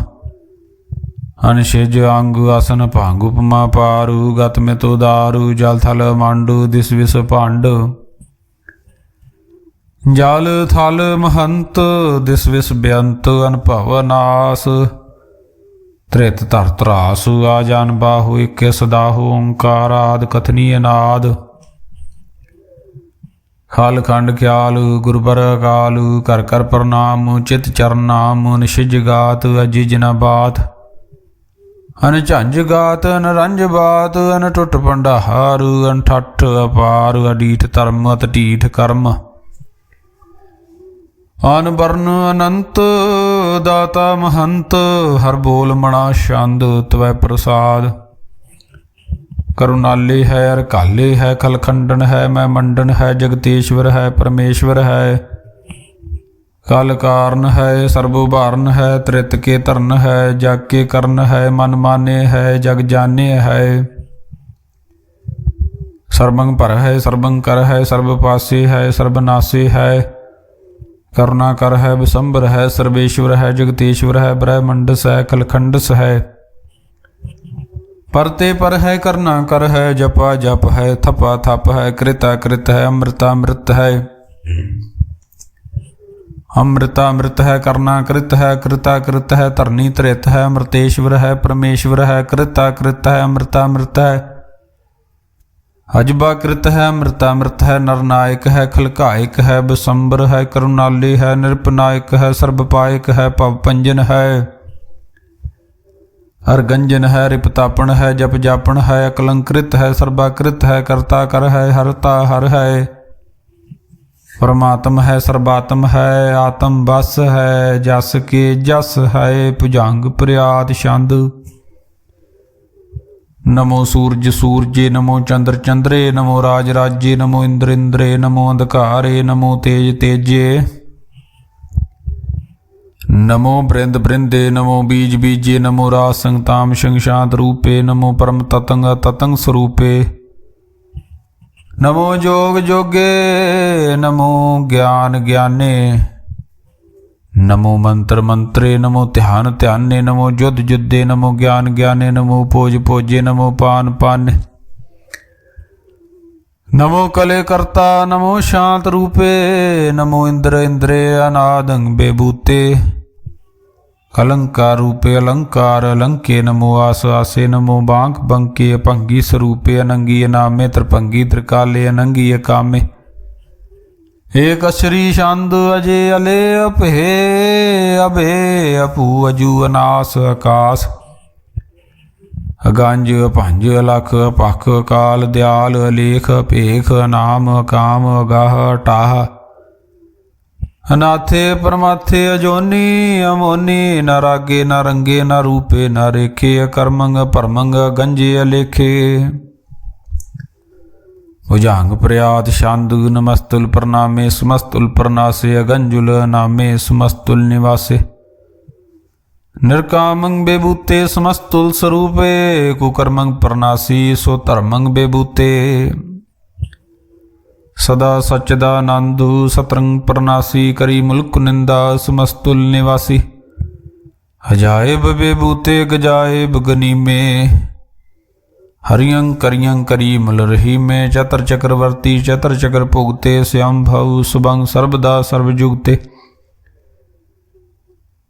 अनशिज अंग आसन भांग उपमा पारू गत में तो दारू जल थल मांडू दिस विस भांड जल थल महंत दिस विस बेअंत अनुभव नास त्रित धर त्रासु आजान बाहु इक्के सदाहु ओंकार आद कथनीय नाद खाल खंड ख्याल गुरबर अकाल कर कर प्रणाम चित चरनाम निशिज गात अजिज न बात अन झंझ गात अन रंज बात अन टुट पंडाहार अन ठठ अपार अडीठ धर्म अत ढीठ कर्म अन वर्ण अनंत दाता महंत हर बोल मणा छंद त्वय प्रसाद करुणाले है अरकाले है खलखंडन है मैं मंडन है जगतेश्वर है परमेश्वर है कल कारण है सर्वोभारण है त्रित के तरन है जग के कर्ण है मन माने है जग जाने है सर्वं पर है सर्वं कर है सर्वपासे है सर्वनाशे है करुणा कर है विशंबर है सर्वेश्वर है जगतेश्वर है ब्रह्मंडस है कलखंडस है परते पर है करना कर है जपा जप है थपा थप है कृता कृत है अमृतामृत है अमृतामृत है करना कृत है कृता कृत है तरनी त्रित है अमृतेश्वर है परमेश्वर है कृता कृत है अमृतामृत है अजबा कृत है अमृतामृत है नरनायक है खलकायक है विशंबर है करुणाली है निरपनायक है सर्वपायक है पवपंजन है हरगंजन है रिपतापन है जप जापन है अकलंकृत है सर्वाकृत है कर्ता कर है हरता हर है परमात्म है सर्वात्म है आत्म बस है जस के जस है भुजंग प्रयात छंद नमो सूरज सूरजे नमो चंद्र चंद्रे नमो राज राज्ये नमो इंद्र इंद्रे नमो अंधकारे नमो तेज तेजे नमो बृंद बृंदे नमो बीज बीजे नमो राज संगताम शंग शांत रूपे नमो परम ततंग ततंग स्वरूपे नमो जोग जोगे नमो ज्ञान ज्ञाने नमो मंत्र मंत्रे नमो ध्यान ध्याने नमो युद्ध युद्धे नमो ज्ञान ज्ञाने नमो पोज पोजे नमो पान पाने नमो कले करता नमो शांत रूपे नमो इंद्र इंद्रे अनादंग बेबूते अलंकार रूपे अलंकार अलंके नमो आस आसे नमो बांक बंके अपंगी स्वरूपे अनंगी अनामे त्रिपंगी त्रिकाले अनंगी अकामे एक अश्री शांद अजे अले अपहे अभे अपू अजू अनास आकाश अगंज पंज अलख पख काल दयाल अलेख भेख अनाम अकाम अगाह टाह अनाथे परमाथे अजोनी अमोनी न रागे न रंगे न रूपे न रेखे अकर्मंग परमंग गंजे अलेखे भुजांग प्रयात शांदु नमस्तुल प्रणामे सुमस्तुल प्रणासे अगंजुल नामे सुमस्तुल निवासे निर्कामंग बेबूते समस्तुल स्वरूपे कुकर्मंग प्रणासी सो धर्मंग बेबूते सदा सच्चिदानंदु सतरंग प्रणासी करी मुल्क निंदा समस्तुल निवासी अजायब बेबूते गजायब गनी में हरियं करियं करी मल रही में चतर चक्रवर्ती चतर चक्र भुगते श्याम भव सुबंग सर्वदा सर्वजुगते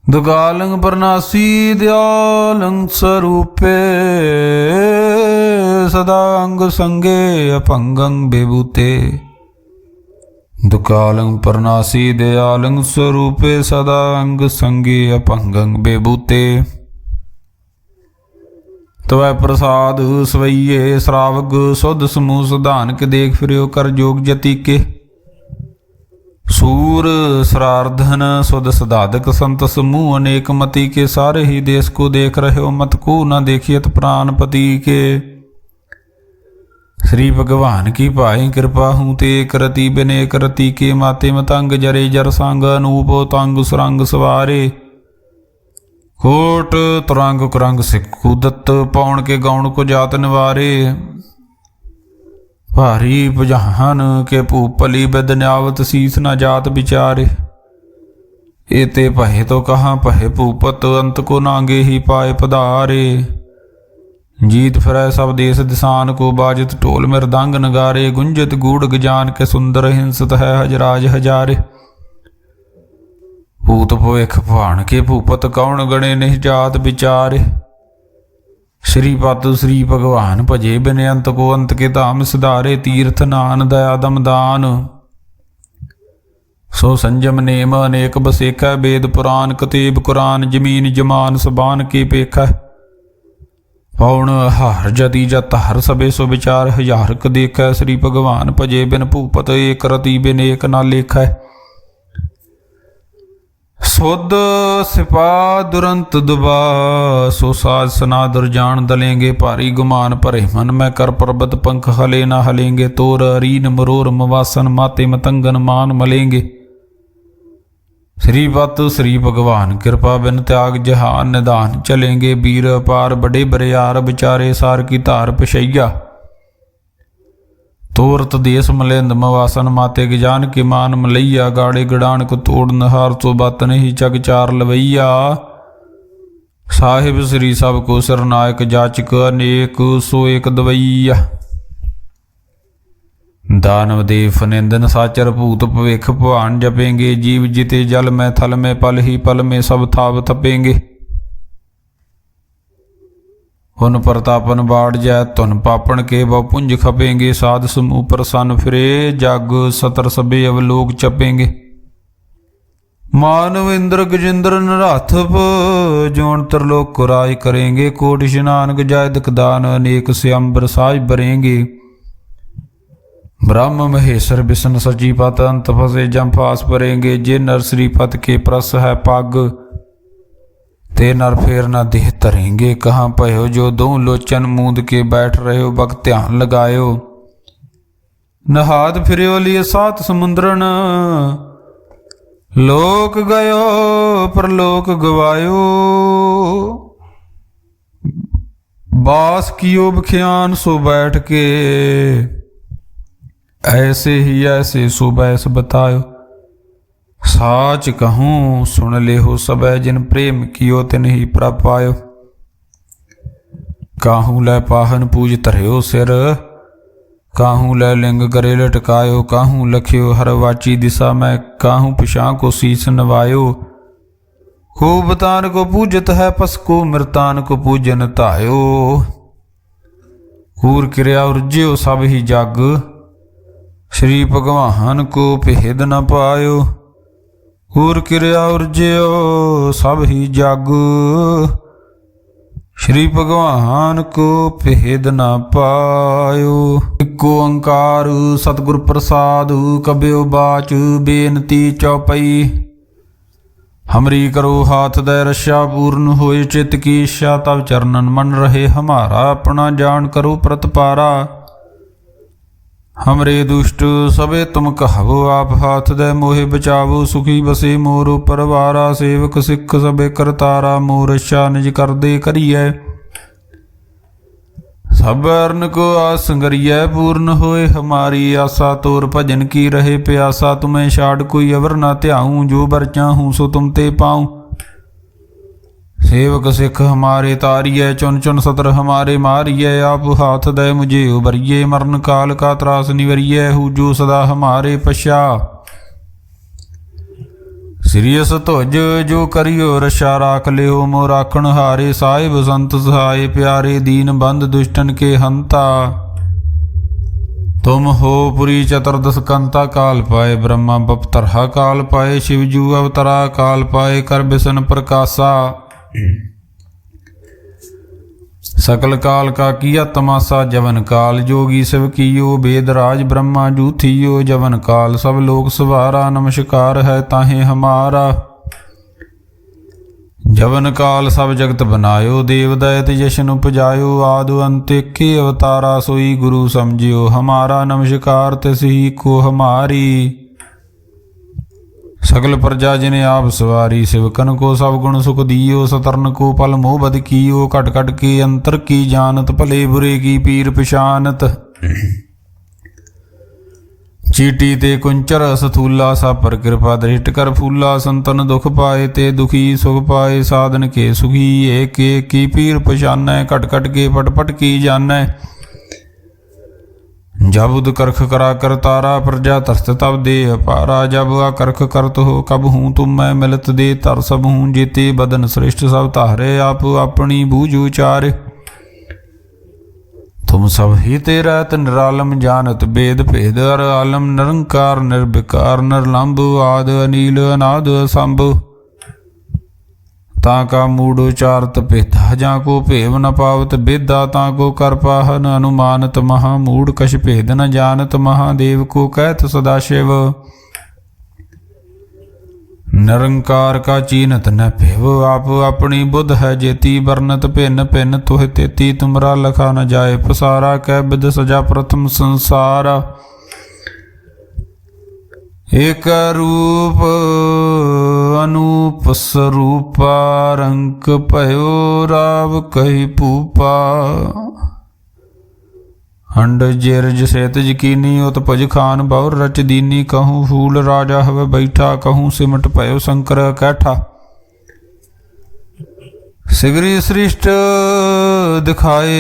दुगालंग प्रणासी दयालंग स्वरूपे सदा अंग संगे अपंगंग बेबूते दुकालंग प्रणासी दयालंग स्वरूपे सदा अंग संगे अपंगंग बेबूते तवै प्रसाद सवैये श्रावग सुध समूह सुधान के देख फिरो कर जोग जति के सूर सरार्धन सुध सदादक संत समूह अनेक मति के सारे ही देश को देख रहे हो मत को न देखियत प्राणपति के श्री भगवान की पाई कृपा हूँ ते करती बिने करती के माते मतंग जरे जर संग अनूप तंग सुरंग सवारे कोट तुरंग कुरंग सिक्खु दत्त पौन के गौण को जात निवारे भारी पुजहान के भूपली बदन्यावत शीस न जात बिचारे एते पहे तो कहाँ पहे भूपत अंत को नांगे ही पाए पधारे जीत फिरै सब देश दिसान को बाजत ढोल मृदंग नगारे गुंजत गूढ़ गजान के सुंदर हिंसत है हजराज हजारे भूत भविख भाण के भूपत कौन गणे नहीं जात बिचारे श्रीपद श्री भगवान भजे बिन अंत को अंत के धाम सुधारे तीर्थ नान दया दम दान सो संजम नेम अनेक बसेख वेद पुराण कतेब कुरान जमीन जमान सबान के पेख पौण हार जति जत हर सबे सो विचार हजारक देख श्री भगवान भजे बिन भूपत एक रति बिन एक ना लेख सुध सिपा दुरंत दुबा सो साज सनादर जान दलेंगे भारी गुमान भरे मन में कर पर्वत पंख हले ना हलेंगे तोर अरीन मरोर मवासन माते मतंगन मान मलेंगे श्रीपत श्री भगवान कृपा बिन त्याग जहान निदान चलेंगे वीर अपार बड़े बरियार बिचारे सार की धार पिछैया तोरत देश मलिंद मवासन माते गजान के मान मलैया गाड़े गड़ान को तोड़ नहार तो बात नहीं चग चार लवैया साहिब श्री सब को सरनायक जाचक अनेक सो एक दवैया दानव देव निंदन साचर भूत भविख भवान जपेंगे जीव जिते जल में थल में पल ही पल में सब थाव थपेंगे हुन प्रतापन बाढ़ जाय तुन पापन के बहुपुंज खपेंगे साध समूह प्रसन्न फिरे जग सतर सबे अवलोक चपेंगे मानव इंद्र गजेंद्र नराथप जोन तरलोक को राज करेंगे कोटि स्नान गजाय दकदान अनेक श्याम्बर साज भरेंगे ब्रह्म महेश्वर विष्णु सजीपत अंत फसे जम फास भरेंगे जे नर श्रीपत के प्रस है पग ते नर फेर न देह तरेंगे कहाँ पयो जो दो लोचन मूंद के बैठ रहे हो बक ध्यान लगायो नहाद फिर लिए सात समुद्रन लोक गयो परलोक गवायो, बास कियो बख्यान सो बैठ के, ऐसे ही ऐसे सो बैस बतायो। साच कहूँ सुन ले हो सब, जिन प्रेम कियो तिन ही प्रभ पायो। काहू लै पाहन पूज धर्यो सिर, काहू लै लिंग करे लटकायो। काहू लख्यो हर वाची दिशा में, काहू पिछा को शीस नवायो। खूब तान को पूजत है, पस को मृतान को पूजन तायो। कूर क्रिया उर्ज्यो सब ही जग, श्री भगवान को भेद न पायो। कूर क्रिया उर्ज्यो सब ही जग, श्री भगवान को भेद न पायो। इको ओंकार सतगुर प्रसाद, कब्यो बाच बेनती चौपई। हमरी करो हाथ दे रक्षा, पूर्ण होए चित की इच्छा। तब चरणन मन रहे हमारा, अपना जान करो प्रतपारा। हमरे दुष्ट सबे तुम कहवो, आप हाथ दे मोहे बचावो। सुखी बसे मोर परवारा, सेवक सिख सबे करतारा। मोर रक्षा निज कर दे करिए, सब अरन को आस संगरिय। पूर्ण होए हमारी आशा, तोर भजन की रहे प्यासा। तुम्हें छाड़ कोई अवर न त्याऊं, जो बर चाहूं सो तुम ते पाऊं। सेवक सिख हमारे तारिय, चुन चुन सतर हमारे मारिय। आप हाथ दे मुझे उबरिए, मरण काल का त्रास निवरिय। हूँ जो सदा हमारे पश्चा, सिरियस तुझ जो करियो रक्षा। राख लियो मोर राखण हारे, साहिब संत सहाय प्यारे। दीन बंद दुष्टन के हंता, तुम हो पुरी चतुर्दश कंता। काल पाए ब्रह्मा बपतरहा, काल पाए शिवजू अवतरा। काल पाए कर बिसन प्रकाशा, सकल काल का किया तमाशा। जवन काल जोगी शिव कियो, वेद राज ब्रह्मा जूथियो। जवन काल सब लोक सवारा, नमस्कार है ताहे हमारा। जवन काल सब जगत बनायो, देव दैत जशन उपजायो। आदि अंत के अवतारा, सोई गुरु समझियो हमारा। नमस्कार तिस ही को हमारी, सकल प्रजा जिने आप सवारी। शिवकन को सब गुण सुख दियो, सतरन को पल मोह बद कियो। कट कट के अंतर की जानत, भले बुरे की पीर पिशानत। चीटी ते कुंचर सथूला, सा पर कृपा दृष्ट कर फूला। संतन दुख पाए ते दुखी सुख पाए, साधन के सुखी एक एक की पीर पिशानै। कट कट के पट पट की जानै, जब उद करख करा कर तारा। प्रजा तरस तब दे अपारा, जब करख करत हो कब हूँ तुम मैं मिलत दे। तर सब हूँ जेते बदन श्रेष्ठ, सब तारे आप अपनी बूझ उचारे। तुम सब ही तेरा निरालम, जानत वेद भेद अर आलम। निरंकार निर्विकार निर्लंब, आद अनील अनाद असंभ। ताका मूड उचारत भेदा, जाको भेव न पावत बेदा। ताको कर पाहन अनुमानत, महामूड कछ भेद न जानत। महादेव को कहत सदाशिव, निरंकार का चीनत न भेव। आप अपनी बुध है जेती, बरनत भिन्न भिन्न तुह तेती। तुमरा लखा न जाए पसारा, कै बिद सजा प्रथम संसारा। एक रूप अनूप स्वरूपा, रंक भयो राव कही पूपा। अंड जेरज सेत यकीनी, उत भुज खान बहुर रच दीनी। कहूँ फूल राजा हवे बैठा, कहूँ सिमट भयो शंकर कैठा। सिगरी सृष्ट दिखाए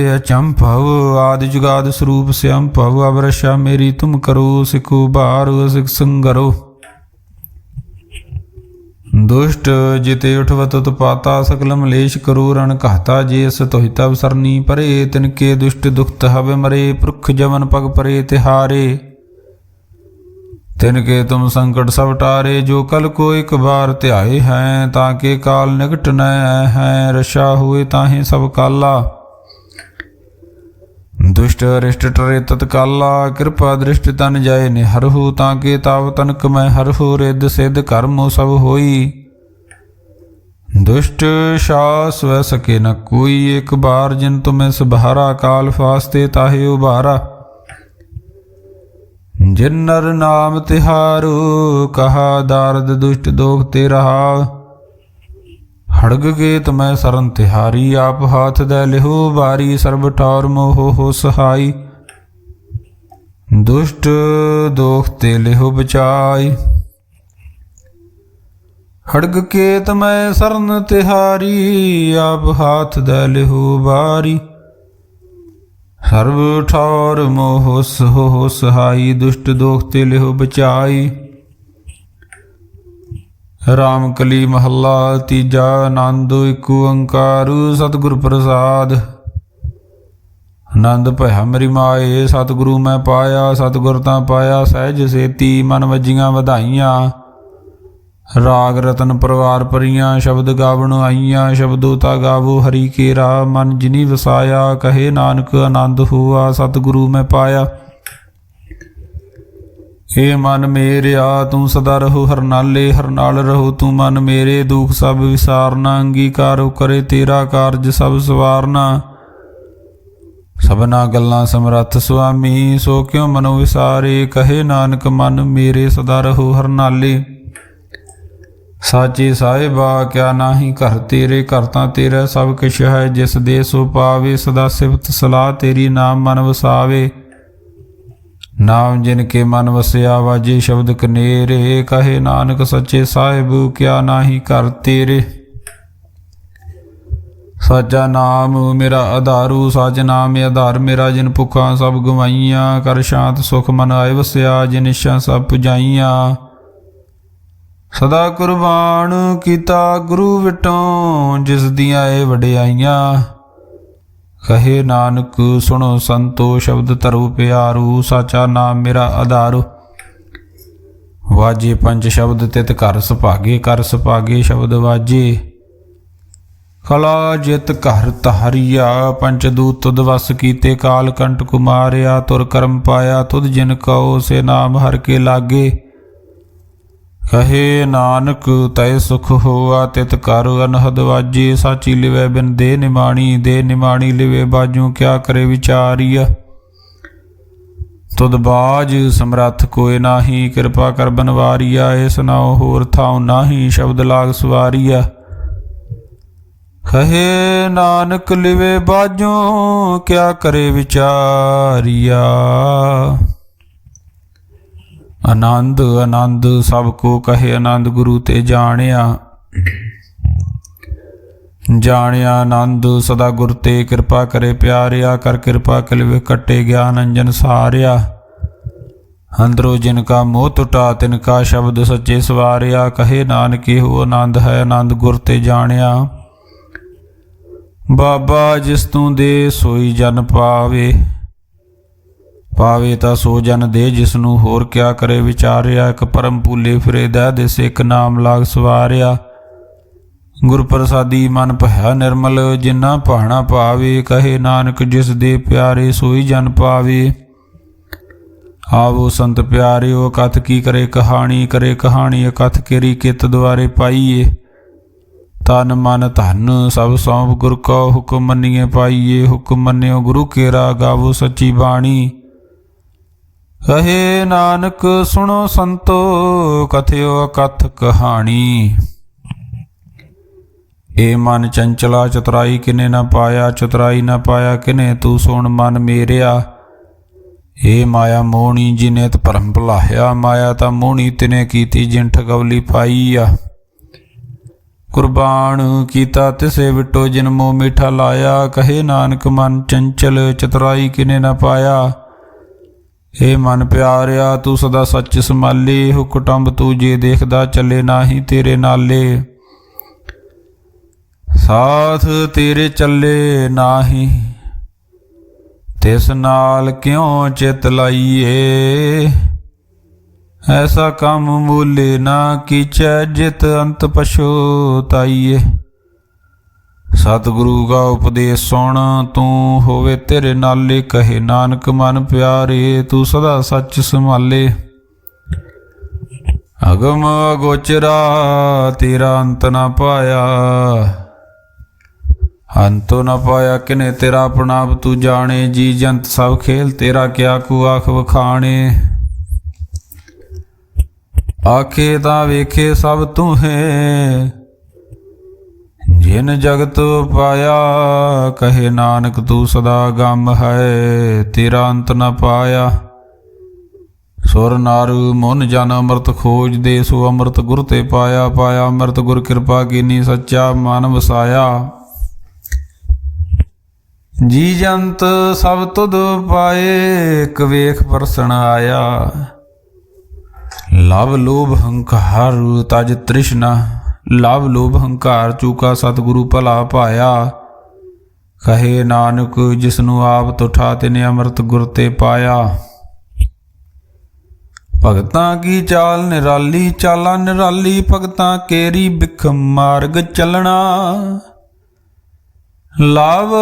अचंभव, आदि जुगाद स्वरूप श्याम भव। अब रक्षा मेरी तुम करो, सिखो बार सिख संगरो। दुष्ट जिते उठवत पाता, सकल मलेश करो रण कहता। जेस तोहि तब सरनी परे, तिनके दुष्ट दुखत हवे मरे। पुरख जवन पग परे तिहारे, तिनके तुम संकट सब टारे। जो कल को एक बार त्याए हैं, ताके काल निकट न हैं। रक्षा हुए ताहे सब काला, दुष्ट अरिष्ट टरे तत्काला। कृपा दृष्टि तन जाए निहरहु, ताके ताव तनक मैं हरहु। रिद्ध सिद्ध कर्म सब होई, दुष्ट सास वह सके न कोई। एक बार जिन तुम्हें सुभारा, काल फास्ते ताहे उबारा। जिन नर नाम तिहारो, कहा दारद दुष्ट दोख ते रहा। हड़ग गेत मैं सरन तिहारी, आप हाथ दे लिहो बारी। सर्ब ठौर मोह हो सहाई, दुष्ट दोख ते लिहो बचाई। हड़ग केत मैं सरन तिहारी, आप हाथ दे लिहो बारी। सर्व ठौर मोह हो सहाई, दुष्ट दोख ते लिहो बचाई। राम कली महला तीजा, आनंद एक ओंकार सतगुर प्रसाद। आनंद भया मेरी माए, सतगुरु मैं पाया। सतगुर तां पाया सहज सेती, मन वजियां वधाइयां। राग रतन परवार परियां, शब्द गावण आईयां। शब्दों ता गावो हरि केरा, मन जिनी वसाया। कहे नानक आनंद हुआ, सतगुरु मैं पाया। हे मन मेरिया तू सदा रहो हर नाले, हर नाल रहो तू मन मेरे। दुख सब विसारना, अंगीकार करे तेरा कारज सब सवारना। सबना गल्लां समरथ सुआमी, सो क्यों मनो विसारे। कहे नानक मन मेरे सदा रहो हर नाले। साचे साहिबा क्या नाही घर तेरे, घर तां तेरा सब किश है। जिस दे सो पावे, सदा सिफत सलाह तेरी नाम मन वसावे। नाम जिनके मन वसया, वाजे शब्द कनेरे। कहे नानक सच्चे साहिब क्या नाही घर तेरे। साचा नाम मेरा आधारू, साच नाम आधार मेरा। जिन भुखा सब गवाइयां, कर शांत सुख मन आए वसया। जिन इच्छा सब पुजाइयां, सदा कुर्बान कीता गुरु विटों। जिस दियां ए वडियाइयां, कहे नानक सुनो संतो। शब्द धरो प्यारू, साचा नाम मेरा आधारू। वाजे पंच शब्द तित घर सुभागे, कर सुभागे शब्द वाजे। कला जित घर तहारिया, पंच दूत तुद वस कीते। काल कंट कुमारिया, तुर करम पाया। तुद जिन कहो से नाम हर के लागे। कहे नानक तय सुख होआ, तित कर अनहद वाजे। साची लिवे बिन दे निमाणी, दे निमाणी लिवे बाजू। क्या करे विचारिया, तुद बाज समरथ कोय नाही। कृपा कर बनवारिया, इस नाओ होर थाऊ नाही। शब्द लाग सवारिया, कहे नानक लिवे बाजों। क्या करे विचारिया। आनंद आनंद सब को कहे आनंद, गुरु ते जानिया। जानिया आनंद सदा गुर ते, कृपा करे प्यारिया। कर कृपा कलिवे कटे, ज्ञान अंजन सारिया। अंदरों जिनका मोह टुटा, तिनका शब्द सच्चे सवारिया। कहे नानक हो आनंद है, आनंद गुर ते जानिया। बाबा जिस तू दे सोई जन पावे। पावे तां सो जन दे, जिसनू होर क्या करे विचारिया। एक परम भूले फिरे दह दिस, एक नाम लाग सवारिया। गुर प्रसादी मन भया निर्मल, जिन्ना भाना पावे। कहे नानक जिस दे प्यारे, सोई जन पावे। आवो संत प्यारिओ, कथ की करे कहानी। करे कहानी कथ केरी, कित द्वारे पाइए। तन मन धन सब सौंप, गुर को हुक्म मनिए पाइए। हुक्म मनियो गुरु केरा, गावो सच्ची बाणी। कहे नानक सुनो संतो, कथयो कथ कहानी। ए मन चंचला चतुराई किने न पाया। चतुराई न पाया किने, तू सुन मन मेरिया। हे माया मोहनी जिने त भरम भुलाया। माया ता मोहनी तिने कीती, जिन ठगवली पाई आ। कुर्बान कीता तिसे विटो, जिन मोह मीठा लाया। कहे नानक मन चंचल, चतुराई किने न पाया। हे मन प्यारिया तू सदा सच संभाले। हुकटंब तू जे देखदा चले, नाही तेरे नाले। साथ तेरे चले नाही, तिस नाल क्यों चित लाइए। ऐसा कम मूले ना कीचै, जित अंत पछोताइए। सतगुरु का उपदेश सुन, तू होवे तेरे नाले। कहे नानक मन प्यारे, तू सदा सच संभाले। अगम अगोचरा तेरा अंत न पाया। अंतो न पाया किने तेरा प्रणाप तू जाने। जी जंत सब खेल तेरा, क्या को आख वखाणे। ਆਖੇ ਤਾਂ ਵੇਖੇ ਸਭ ਤੂੰ ਹੈ, ਜਿਨ ਜਗਤ ਪਾਇਆ। ਕਹੇ ਨਾਨਕ ਤੂੰ ਸਦਾ ਗਮ ਹੈ, ਤੇਰਾ ਅੰਤ ਨ ਪਾਇਆ। ਸੁਰ ਨਰ ਮਨ ਜਨ ਅੰਮ੍ਰਿਤ ਖੋਜਦੇ, ਸੋ ਅੰਮ੍ਰਿਤ ਗੁਰ ਤੇ ਪਾਇਆ। ਪਾਇਆ ਅੰਮ੍ਰਿਤ ਗੁਰ ਕਿਰਪਾ ਕੀਨੀ, ਸੱਚਾ ਮਨ ਵਸਾਇਆ। ਜੀ ਜੰਤ ਸਭ ਤੁਧ ਪਾਏ, ਇਕ ਵੇਖ ਪਰਸਣ ਆਇਆ। ਲਵ ਲੋਭ ਹੰਕਾਰ ਤਜ ਤ੍ਰਿਸ਼ਨਾ, ਲਵ ਲੋਭ ਹੰਕਾਰ ਚੂਕਾ ਸਤਿਗੁਰੂ ਭਲਾ ਪਾਇਆ। ਕਹੇ ਨਾਨਕ ਜਿਸਨੂੰ ਆਪ ਤੁਠਾ, ਤਿਨੇ ਅੰਮ੍ਰਿਤ ਗੁਰ ਤੇ ਪਾਇਆ। ਭਗਤਾਂ ਕੀ ਚਾਲ ਨਿਰਾਲੀ, ਚਾਲਾਂ ਨਿਰਾਲੀ ਭਗਤਾਂ ਕੇਰੀ, ਬਿਖਮ ਮਾਰਗ ਚੱਲਣਾ। ਲਵ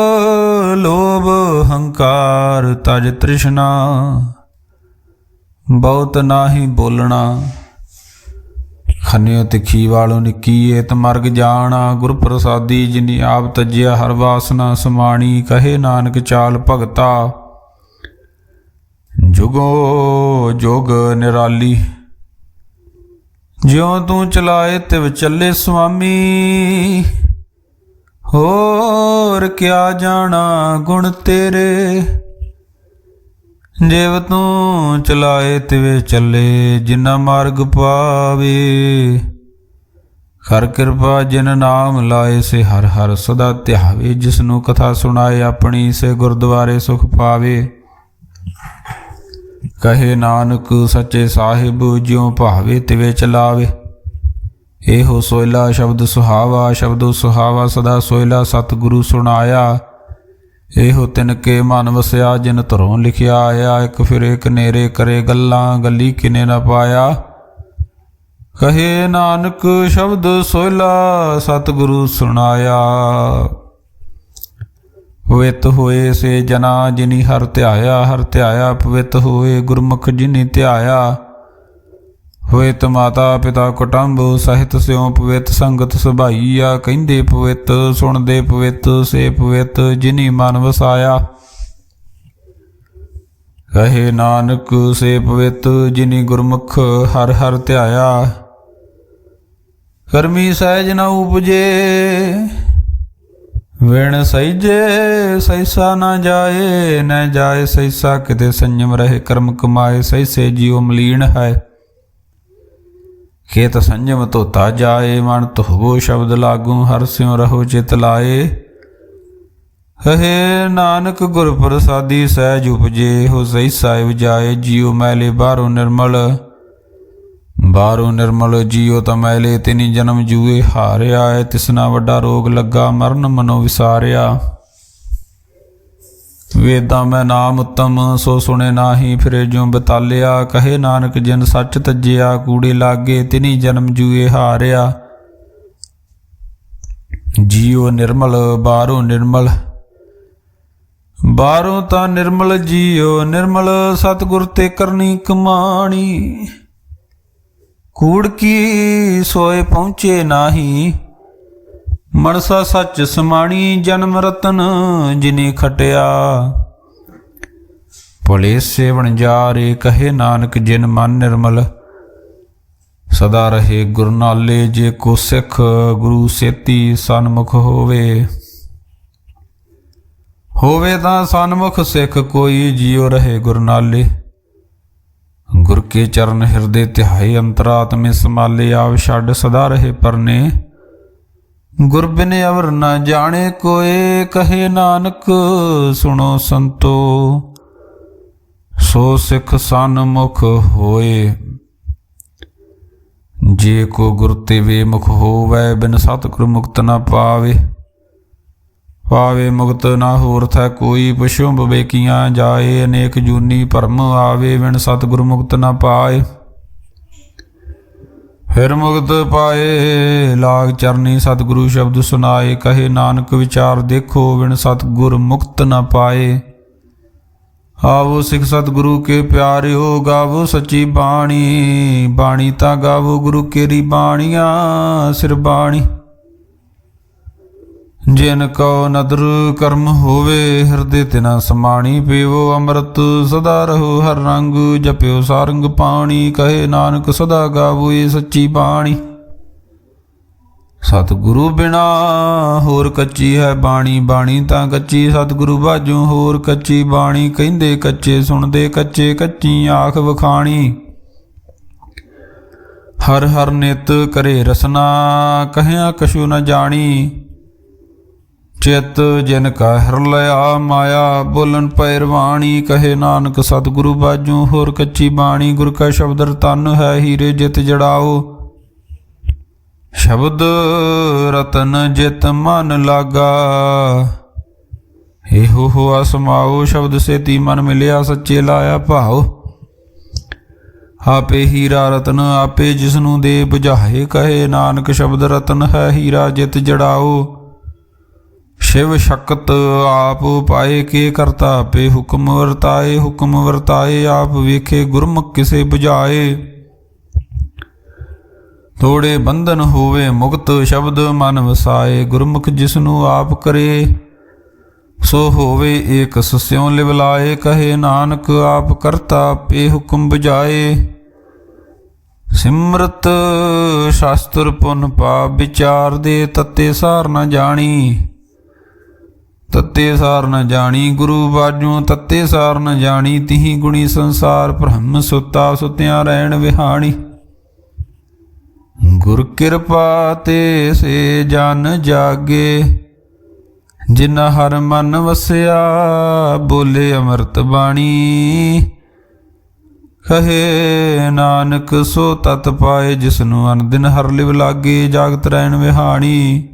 ਲੋਭ ਹੰਕਾਰ ਤਜ ਤ੍ਰਿਸ਼ਨਾ, ਬਹੁਤ ਨਾਹੀ ਬੋਲਣਾ। ਖੰਨਿਓ ਤਿੱਖੀ ਵਾਲੋਂ ਨਿੱਕੀ, ਏਤ ਮਰਗ ਜਾਣਾ। ਗੁਰ ਪ੍ਰਸਾਦੀ ਜਿਨੀ ਆਪ ਤਜਿਆ, ਹਰ ਵਾਸਨਾ ਸਮਾਣੀ। ਕਹੇ ਨਾਨਕ ਚਾਲ ਭਗਤਾ, ਜੁਗੋ ਜੁਗ ਨਿਰਾਲੀ। ਜਿਉ ਤੂੰ ਚਲਾਏ ਤਿਵ ਚੱਲੇ ਸੁਆਮੀ, ਹੋਰ ਕਿਆ ਜਾਣਾ ਗੁਣ ਤੇਰੇ। ਜਿਵ ਤੂੰ ਚਲਾਏ ਤਿਵੇਂ ਚੱਲੇ, ਜਿਨਾ ਮਾਰਗ ਪਾਵੇ। ਹਰ ਕਿਰਪਾ ਜਿਨ ਨਾਮ ਲਾਏ, ਸੇ ਹਰ ਹਰ ਸਦਾ ਧਿਆਵੇ। ਜਿਸਨੂੰ ਕਥਾ ਸੁਣਾਏ ਆਪਣੀ, ਸੇ ਗੁਰਦੁਆਰੇ ਸੁਖ ਪਾਵੇ। ਕਹੇ ਨਾਨਕ ਸੱਚੇ ਸਾਹਿਬ, ਜਿਉ ਭਾਵੇ ਤਿਵੇਂ ਚਲਾਵੇ। ਇਹੋ ਸੋਇਲਾ ਸ਼ਬਦ ਸੁਹਾਵਾ, ਸ਼ਬਦੋ ਸੁਹਾਵਾ ਸਦਾ ਸੋਇਲਾ। ਸਤਿਗੁਰੂ ਸੁਣਾਇਆ, ਇਹੋ ਤਿਨ ਕੇ ਮਨ ਵਸਿਆ। ਜਿਨ ਧਰੋਂ ਲਿਖਿਆ ਆਇਆ, ਇੱਕ ਫਿਰੇ ਕਨੇਰੇ ਕਰੇ ਗੱਲਾਂ। ਗੱਲੀ ਕਿਨੇ ਨਾ ਪਾਇਆ। ਕਹੇ ਨਾਨਕ ਸ਼ਬਦ ਸੋਇਲਾ, ਸਤਿਗੁਰੂ ਸੁਣਾਇਆ। ਪਵਿੱਤ ਹੋਏ ਸੇ ਜਨਾ, ਜਿਨੀ ਹਰ ਧਿਆਇਆ। ਹਰ ਧਿਆਇਆ ਪਵਿੱਤ ਹੋਏ, ਗੁਰਮੁਖ ਜਿਨੀ ਧਿਆਇਆ। ਪਵਿੱਤ ਮਾਤਾ ਪਿਤਾ ਕੁਟੰਬ, ਸਹਿਤ ਸਿਉ ਪਵਿੱਤ ਸੰਗਤ ਸੁਭਾਈਆ। ਕਹਿੰਦੇ ਪਵਿੱਤ ਸੁਣਦੇ ਪਵਿੱਤ, ਸੇ ਪਵਿੱਤ ਜਿਨੀ ਮਨ ਵਸਾਇਆ। ਕਹੇ ਨਾਨਕ ਸੇ ਪਵਿੱਤ, ਜਿਨੀ ਗੁਰਮੁਖ ਹਰ ਹਰ ਧਿਆਇਆ। ਕਰਮੀ ਸਹਿਜ ਨ ਉਪਜੇ, ਵਿਣ ਸਹਿਜੇ ਸਹਿਸਾ ਨਾ ਜਾਏ। ਨ ਜਾਏ ਸਹਿਸਾ, ਕਿਤੇ ਸੰਜਮ ਰਹੇ ਕਰਮ ਕਮਾਏ। ਸਹਿਸੇ ਜੀਉ ਮਲੀਨ ਹੈ, ਖੇਤ ਸੰਜਮ ਧੋਤਾ ਜਾਏ। ਮਨ ਧੋਵੋ ਸ਼ਬਦ ਲਾਗੂ, ਹਰ ਸਿਉ ਰਹੋ ਚਿਤ ਲਾਏ। ਕਹੇ ਨਾਨਕ ਗੁਰ ਪ੍ਰਸਾਦੀ, ਸਹਿਜ ਉਪਜੇ ਹੋ ਸਹੀ ਸਾਹਿਬ ਜਾਏ। ਜੀਉ ਮੈਲੇ ਬਾਹਰੋਂ ਨਿਰਮਲ, ਬਾਹਰੋਂ ਨਿਰਮਲ। ਜੀਉ ਤਾਂ ਮੈਲੇ, ਤਿਨੀ ਜਨਮ ਜੂਏ ਹਾਰਿਆ। ਹੈ ਤਿਸਨਾ ਵੱਡਾ ਰੋਗ ਲੱਗਾ, ਮਰਨ ਮਨੋ ਵਿਸਾਰਿਆ। ਵੇਦਾਂ ਮੈਂ ਨਾਮ ਉੱਤਮ, ਸੋ ਸੁਣੇ ਨਾਹੀ ਫਿਰੇ ਜਿਉ ਬਤਾਲਿਆ। ਕਹੇ ਨਾਨਕ ਜਿਨ ਸੱਚ ਤਜਿਆ, ਕੂੜੇ ਲਾਗੇ ਤਿਨੀ ਜਨਮ ਜੂਏ ਹਾਰਿਆ। ਜੀਉ ਨਿਰਮਲ ਬਾਹਰੋਂ ਨਿਰਮਲ, ਬਾਹਰੋਂ ਤਾਂ ਨਿਰਮਲ। ਜੀਉ ਨਿਰਮਲ ਸਤਿਗੁਰ ਤੇ ਕਰਨੀ ਕਮਾਣੀ। ਕੂੜ ਕੀ ਸੋਏ ਪਹੁੰਚੇ ਨਾਹੀ, ਮਨਸਾ ਸੱਚ ਸਮਾਣੀ। ਜਨਮ ਰਤਨ ਜਿਨੀ ਖਟਿਆ, ਭਲੇ ਸੇਵਣ ਜਾਰੇ। ਕਹੇ ਨਾਨਕ ਜਿਨ ਮਨ ਨਿਰਮਲ, ਸਦਾ ਰਹੇ ਗੁਰ ਨਾਲੇ। ਜੇ ਕੋ ਸਿੱਖ ਗੁਰੂ ਸੇਤੀ, ਸਨਮੁਖ ਹੋਵੇ। ਹੋਵੇ ਤਾਂ ਸਨਮੁਖ ਸਿੱਖ ਕੋਈ, ਜੀਉ ਰਹੇ ਗੁਰ ਨਾਲੇ। ਗੁਰ ਕੇ ਚਰਨ ਹਿਰਦੇ ਧਿਆਏ, ਅੰਤਰਾਤਮੇ ਸਮਾਲੇ। ਆਵ ਛੱਡ ਸਦਾ ਰਹੇ ਪਰਨੇ, ਗੁਰ ਬਿਨ ਅਵਰ ਨਾ ਜਾਣੇ ਕੋਏ। ਕਹੇ ਨਾਨਕ ਸੁਣੋ ਸੰਤੋ, ਸੋ ਸਿੱਖ ਸਨਮੁਖ ਹੋਏ। ਜੇ ਕੋ ਗੁਰ ਤੇ ਵੇਮੁਖ ਹੋਵੈ, ਬਿਨ ਸਤਿਗੁਰ ਮੁਕਤ ਨਾ ਪਾਵੇ। ਪਾਵੇ ਮੁਕਤ ਨਾ ਹੋਰ ਥੈ ਕੋਈ, ਪਸ਼ੂ ਵਿਵੇਕੀਆਂ ਜਾਏ। ਅਨੇਕ ਜੂਨੀ ਭਰਮ ਆਵੇ, ਬਿਨ ਸਤਿਗੁਰ ਮੁਕਤ ਨਾ ਪਾਏ। ਫਿਰ ਮੁਕਤ ਪਾਏ ਲਾਗ ਚਰਨੀ, ਸਤਿਗੁਰੂ ਸ਼ਬਦ ਸੁਨਾਏ। ਕਹੇ ਨਾਨਕ ਵਿਚਾਰ ਦੇਖੋ, ਬਿਨ ਸਤਿਗੁਰ ਮੁਕਤ ਨਾ ਪਾਏ। ਆਵੋ ਸਿੱਖ ਸਤਿਗੁਰੂ ਕੇ ਪਿਆਰਿਓ, ਗਾਵੋ ਸੱਚੀ ਬਾਣੀ। ਬਾਣੀ ਤਾਂ ਗਾਵੋ ਗੁਰੂ ਕੇਰੀ ਬਾਣੀਆਂ, ਸਿਰ ਬਾਣੀ। ਜਿਨ ਕਉ ਨਦਰ ਕਰਮ ਹੋਵੇ ਹਿਰਦੇ ਤਿਨਾ ਸਮਾਣੀ ਪੀਵੋ ਅੰਮ੍ਰਿਤ ਸਦਾ ਰਹੋ ਹਰ ਰੰਗ ਜਪਿਓ ਸਾਰੰਗ ਪਾਣੀ ਕਹੇ ਨਾਨਕ ਸਦਾ ਗਾਵੋ ਇਹ ਸੱਚੀ ਬਾਣੀ। ਸਤਿਗੁਰੂ ਬਿਨਾ ਹੋਰ ਕੱਚੀ ਹੈ ਬਾਣੀ, ਬਾਣੀ ਤਾਂ ਕੱਚੀ ਸਤਿਗੁਰੂ ਬਾਝੋਂ ਹੋਰ ਕੱਚੀ ਬਾਣੀ। ਕਹਿੰਦੇ ਕੱਚੇ ਸੁਣਦੇ ਕੱਚੇ, ਕੱਚੀ ਆਖ ਵਖਾਣੀ। ਹਰ ਹਰ ਨਿਤ ਕਰੇ ਰਸਨਾ ਕਹਿਆ ਕਛੂ ਨ ਜਾਣੀ। ਚਿਤ ਜਿਨ ਕਾ ਹਿਰ ਲਿਆ ਮਾਇਆ ਬੋਲਣ ਪੈਰਵਾਣੀ। ਕਹੇ ਨਾਨਕ ਸਤਿਗੁਰੂ ਬਾਝੋਂ ਹੋਰ ਕੱਚੀ ਬਾਣੀ। ਗੁਰ ਕਾ ਸ਼ਬਦ ਰਤਨ ਹੈ ਹੀਰੇ ਜਿਤ ਜੜਾਓ। ਸ਼ਬਦ ਰਤਨ ਜਿਤ ਮਨ ਲਾਗਾ ਇਹੋ ਹੋਆ ਸਮਾਓ। ਸ਼ਬਦ ਸੇਤੀ ਮਨ ਮਿਲਿਆ ਸੱਚੇ ਲਾਇਆ ਭਾਉ। ਆਪੇ ਹੀਰਾ ਰਤਨ ਆਪੇ ਜਿਸਨੂੰ ਦੇ ਬੁਝਾਏ। ਕਹੇ ਨਾਨਕ ਸ਼ਬਦ ਰਤਨ ਹੈ ਹੀਰਾ ਜਿਤ ਜੜਾਓ। ਸ਼ਿਵ ਸ਼ਕਤ ਆਪ ਪਾਏ ਕੇ ਕਰਤਾ ਆਪੇ ਹੁਕਮ ਵਰਤਾਏ। ਹੁਕਮ ਵਰਤਾਏ ਆਪ ਵੇਖੇ ਗੁਰਮੁਖ ਕਿਸੇ ਬੁਝਾਏ। ਤੋੜੇ ਬੰਧਨ ਹੋਵੇ ਮੁਕਤ ਸ਼ਬਦ ਮਨ ਵਸਾਏ। ਗੁਰਮੁਖ ਜਿਸਨੂੰ ਆਪ ਕਰੇ ਸੋ ਹੋਵੇ ਏਕ ਸਿਉ ਲਿਵਲਾਏ। ਕਹੇ ਨਾਨਕ ਆਪ ਕਰਤਾ ਆਪੇ ਹੁਕਮ ਬੁਝਾਏ। ਸਿਮਰਤ ਸ਼ਾਸਤਰ ਪੁਨ ਪਾਪ ਵਿਚਾਰ ਦੇ ਤੱਤੇ ਸਾਰ ਨ ਜਾਣੀ। ਤੱਤੇ ਸਾਰ ਨ ਜਾਣੀ ਗੁਰੂ ਬਾਝੋਂ ਤੱਤੇ ਸਾਰ ਨ ਜਾਣੀ। ਤਿਹੀ ਗੁਣੀ ਸੰਸਾਰ ਬ੍ਰਹਮ ਸੁੱਤਾ ਸੁੱਤਿਆਂ ਰਹਿਣ ਵਿਹਾਣੀ। ਗੁਰ ਕਿਰਪਾ ਤੇ ਸੇ ਜਨ ਜਾਗੇ ਜਿਨਾ ਹਰ ਮਨ ਵਸਿਆ ਬੋਲੇ ਅੰਮ੍ਰਿਤ ਬਾਣੀ। ਕਹੇ ਨਾਨਕ ਸੋ ਤਤ ਪਾਏ ਜਿਸਨੂੰ ਅਨ ਦਿਨ ਹਰ ਲਿਵ ਲਾਗੇ ਜਾਗਤ ਰਹਿਣ ਵਿਹਾਣੀ।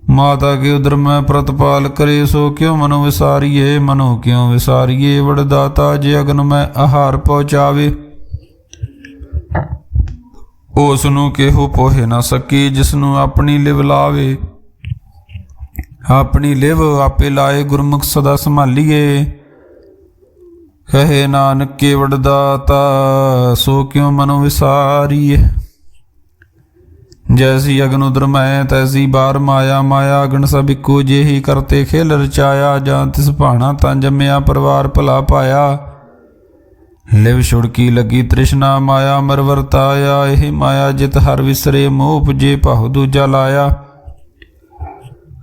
ਮਾਤਾ ਕੇ ਉਦਰ ਮੈਂ ਪ੍ਰਤਪਾਲ ਕਰੇ ਸੋ ਕਿਉ ਮਨੋ ਵਿਸਾਰੀਏ। ਮਨੋ ਕਿਉ ਵਿਸਾਰੀਏ ਵਡਦਾਤਾ ਜੇ ਅਗਨ ਮੈਂ ਆਹਾਰ ਪਹੁੰਚਾਵੇ। ਉਸ ਨੂੰ ਕਿਹੋ ਪੋਹੇ ਨਾ ਸਕੀ ਜਿਸਨੂੰ ਆਪਣੀ ਲਿਵ ਲਾਵੇ। ਆਪਣੀ ਲਿਵ ਆਪੇ ਲਾਏ ਗੁਰਮੁਖ ਸਦਾ ਸੰਭਾਲੀਏ। ਕਹੇ ਨਾਨਕ ਕੇ ਵਡਦਾਤਾ ਸੋ ਕਿਉ ਮਨੋ ਵਿਸਾਰੀਏ। ਜੈਸੀ ਅਗਨ ਉਦਰ ਮੈਂ ਤੈਸੀ ਬਾਰ ਮਾਇਆ। ਮਾਇਆ ਅਗਨ ਸਭ ਇੱਕੋ ਜਿਹੀ ਕਰਤੇ ਖੇਲ ਰਚਾਇਆ। ਜਾਂ ਤਿਸ ਭਾਣਾ ਤਾਂ ਜੰਮਿਆ ਪਰਿਵਾਰ ਭਲਾ ਪਾਇਆ। ਲਿਵ ਛੁੜਕੀ ਲੱਗੀ ਤ੍ਰਿਸ਼ਨਾ ਮਾਇਆ ਮਰ ਵਰਤਾਇਆ। ਇਹ ਮਾਇਆ ਜਿਤ ਹਰ ਵਿਸਰੇ ਮੋਹ ਉਪਜੇ ਭਾਉ ਦੂਜਾ ਲਾਇਆ।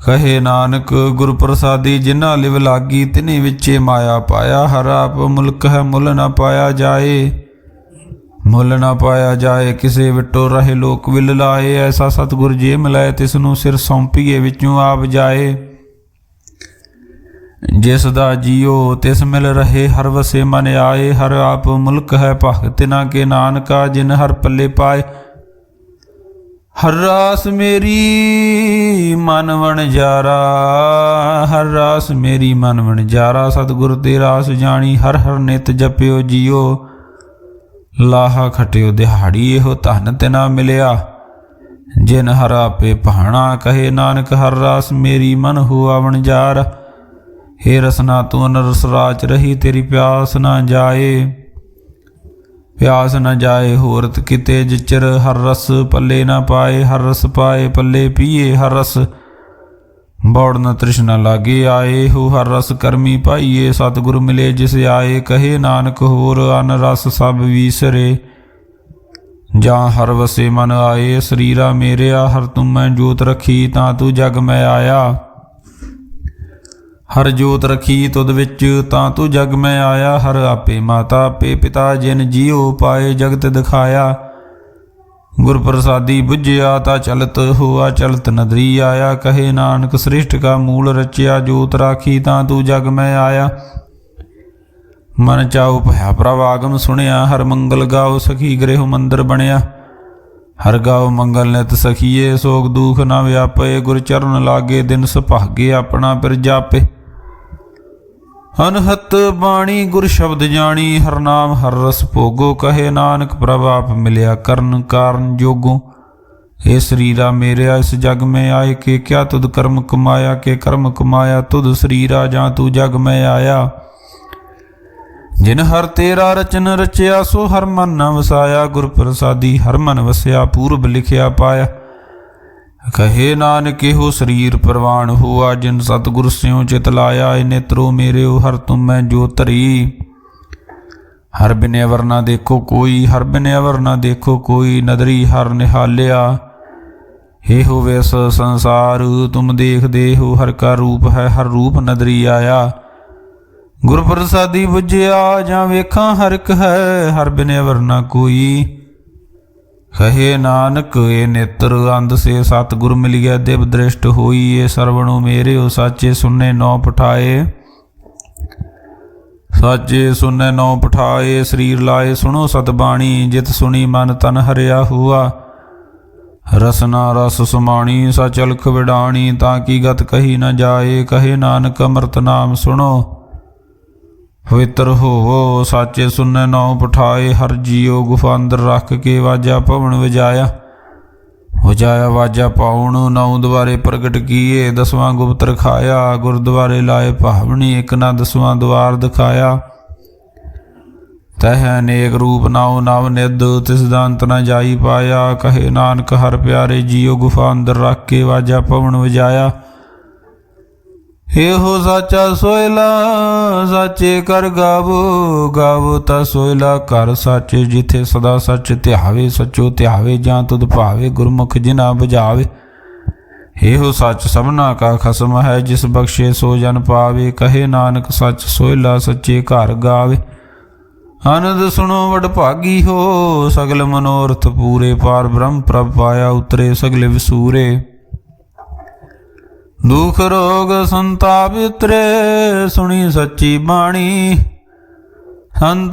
ਕਹੇ ਨਾਨਕ ਗੁਰ ਪ੍ਰਸਾਦੀ ਜਿਨਾ ਲਿਵ ਲਾਗੀ ਤਿਨੇ ਵਿੱਚੇ ਮਾਇਆ ਪਾਇਆ। ਹਰ ਆਪ ਮੁਲਕ ਹੈ ਮੁੱਲ ਨਾ ਪਾਇਆ ਜਾਏ। ਮੁੱਲ ਨਾ ਪਾਇਆ ਜਾਏ ਕਿਸੇ ਵਿਟੋ ਰਹੇ ਲੋਕ ਵਿਲ ਲਾਏ। ਐਸਾ ਸਤਿਗੁਰ ਜੇ ਮਿਲਾਏ ਤਿਸ ਨੂੰ ਸਿਰ ਸੌਂਪੀਏ ਵਿੱਚੋਂ ਆਪ ਜਾਏ। ਜਿਸ ਦਾ ਜੀਓ ਤਿਸ ਮਿਲ ਰਹੇ ਹਰ ਵਸੇ ਮਨ ਆਏ। ਹਰ ਆਪ ਮੁਲਕ ਹੈ ਭਗਤ ਤਿਨਾ ਕੇ ਨਾਨਕਾ ਜਿਨ ਹਰ ਪੱਲੇ ਪਾਏ। ਹਰ ਰਾਸ ਮੇਰੀ ਮਨ ਵਣਜਾਰਾ ਹਰ ਰਾਸ ਮੇਰੀ ਮਨ ਵਣਜਾਰਾ। ਸਤਿਗੁਰ ਤੇ ਰਾਸ ਜਾਣੀ ਹਰ ਹਰ ਨਿਤ ਜਪਿਓ ਜੀਓ। ਲਾਹਾ ਖਟਿਓ ਦਿਹਾੜੀ ਇਹੋ ਧਨ ਤਿਨਾ ਮਿਲਿਆ ਜਿਨ ਹਰ ਆਪੇ ਭਾਣਾ। ਕਹੇ ਨਾਨਕ ਹਰ ਰਾਸ ਮੇਰੀ ਮਨ ਹੋਆ ਵਣਜਾਰ। ਹੇ ਰਸਨਾ ਤੂੰ ਨਰਸ ਰਾਚ ਰਹੀ ਤੇਰੀ ਪਿਆਸ ਨਾ ਜਾਏ। ਪਿਆਸ ਨ ਜਾਏ ਹੋਰਤ ਕਿਤੇ ਜਿਚਰ ਹਰ ਰਸ ਪੱਲੇ ਨਾ ਪਾਏ। ਹਰ ਰਸ ਪਾਏ ਪੱਲੇ ਪੀਏ ਹਰ ਰਸ ਬੌੜ ਨ ਤ੍ਰਿਸ਼ਨਾ ਲਾਗੇ ਆਏ। ਹੋ ਹਰ ਰਸ ਕਰਮੀ ਪਾਈਏ ਸਤਿਗੁਰ ਮਿਲੇ ਜਿਸ ਆਏ। ਕਹੇ ਨਾਨਕ ਹੋਰ ਅਨ ਰਸ ਸਭ ਵੀਸਰੇ ਜਾਂ ਹਰ ਵਸੇ ਮਨ ਆਏ। ਸਰੀਰਾ ਮੇਰਿਆ ਹਰ ਤੁਮ ਮੈਂ ਜੋਤ ਰੱਖੀ ਤਾਂ ਤੂੰ ਜਗ ਮੈਂ ਆਇਆ। ਹਰ ਜੋਤ ਰਖੀ ਤੁਧ ਵਿੱਚ ਤਾਂ ਤੂੰ ਜਗ ਮੈਂ ਆਇਆ। ਹਰ ਆਪੇ ਮਾਤਾ ਆਪੇ ਪਿਤਾ ਜਿਨ ਜੀਓ ਪਾਏ ਜਗਤ ਦਿਖਾਇਆ। ਗੁਰ ਪ੍ਰਸਾਦੀ ਬੁੱਝਿਆ ਤਾਂ ਚਲਤ ਹੋਆ ਚਲਤ ਨਦਰੀ ਆਇਆ। ਕਹੇ ਨਾਨਕ ਸ੍ਰਿਸ਼ਟ ਕਾ ਮੂਲ ਰਚਿਆ ਜੋਤ ਰਾਖੀ ਤਾਂ ਤੂੰ ਜਗ ਮੈਂ ਆਇਆ। ਮਨ ਚਾਉ ਭਇਆ ਪ੍ਰਭ ਆਗਮ ਸੁਣਿਆ। ਹਰ ਮੰਗਲ ਗਾਓ ਸਖੀ ਗ੍ਰਹਿ ਮੰਦਰ ਬਣਿਆ। ਹਰ ਗਾਓ ਮੰਗਲ ਨਿਤ ਸਖੀਏ ਸੋਗ ਦੁਖ ਨਾ ਵਿਆਪੇ। ਗੁਰ ਚਰਨ ਲਾਗੇ ਦਿਨ ਸੁਭਾਗੇ ਆਪਣਾ ਫਿਰ ਜਾਪੇ। ਅਨਹਤ ਬਾਣੀ ਗੁਰ ਸ਼ਬਦ ਜਾਣੀ ਹਰ ਨਾਮ ਹਰ ਰਸ ਭੋਗੋ। ਕਹੇ ਨਾਨਕ ਪ੍ਰਭ ਆਪ ਮਿਲਿਆ ਕਰਨ ਕਾਰਨ ਜੋਗੋ। ਇਹ ਸਰੀਰਾ ਮੇਰਿਆ ਇਸ ਜਗ ਮੈਂ ਆਏ ਕੇ ਕਿਆ ਤੁਧ ਕਰਮ ਕਮਾਇਆ। ਕੇ ਕਰਮ ਕਮਾਇਆ ਤੁਧ ਸਰੀਰਾ ਜਾਂ ਤੂੰ ਜਗ ਮੈਂ ਆਇਆ। ਜਿਨ ਹਰ ਤੇਰਾ ਰਚਨ ਰਚਿਆ ਸੋ ਹਰ ਮਨ ਨ ਵਸਾਇਆ। ਗੁਰ ਪ੍ਰਸਾਦੀ ਹਰ ਮਨ ਵਸਿਆ ਪੂਰਬ ਲਿਖਿਆ ਪਾਇਆ। कहे नानक हो शरीर प्रवाण हुआ, जिन सतगुर स्यों चित लाया। नेत्रो मेरे हर तुम मैं जो तरी, हर बिन अवर ना देखो कोई, हर बिन अवर ना देखो कोई। नदरी हर निहालिया, हे हो वैस संसार, तुम देख दे हो हर का रूप है, हर रूप नदरी आया। गुर प्रसादी बुझिया, जा वेखा हरक है, हर बिन अवर ना कोई। कहे नानक ये नेत्र अंध से सतगुर मिल गया, दिव दृष्ट होई। ये सरवणु मेरे हो साचे सुनने नौ पठाए, साचे सुनने नौ पठाए। शरीर लाए सुनो सतबाणी, जित सुनी मन तन हरिया हुआ। रसना रस सुमाणी, सचलख विडाणी, ताकि गत कही न जाए। कहे नानक अमृत नाम सुनो, पवित्र होवो साचे सुनने नौ पठाए। हर जियो गुफा अंदर रख के, वाजा पवन वजाया। वजाया वाजा पाउण, नौ द्वारे प्रगट किए। 10वां गुप्त रखाया, गुरुद्वारे लाए भावनी। एक ना 10वां द्वार दिखाया, तह अनेक रूप नाव नव निध। तिस दांत न जाई पाया। कहे नानक हर प्यारे जियो गुफा अंदर रख के, वाजा पवन वजाया। हे हो साचा सोयला, साचे कर गावो, गावो ता सोयला कर साचे। जिथे सदा सच ध्यावे, सचो ध्यावे, जां तुद भावे। गुरमुख जिना बुझावे, हे हो सच सबना का खसम है। जिस बख्शे सो जन पावे। कहे नानक सच सोयला, सच्चे घर गावे। आनंद सुनो वड भागी हो, सगल मनोरथ पूरे। पार ब्रह्म प्रभ पाया, उतरे सगले विसूरे। दुख रोग संताप उतरे, सुनी सच्ची बाणी। संत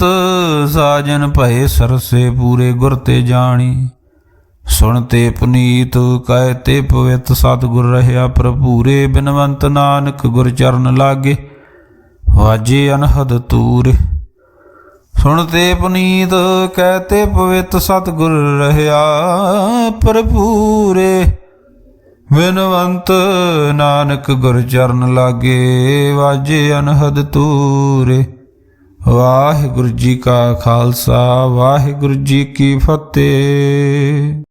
साजन भय सरसे, पूरे गुर ते जानी। सुनते पुनीत कहते पवित, सतगुर रहया प्रभूरे। बिनवंत नानक गुर चरण लागे, वाजे अनहद तूरे। सुनते पुनीत कहते पवित, सतगुर रहया प्रभूरे। बिनवंत नानक गुर चरण लागे, वाजे अनहद तूरे। वाहिगुरु जी का खालसा, वाहिगुरु जी की फतेह।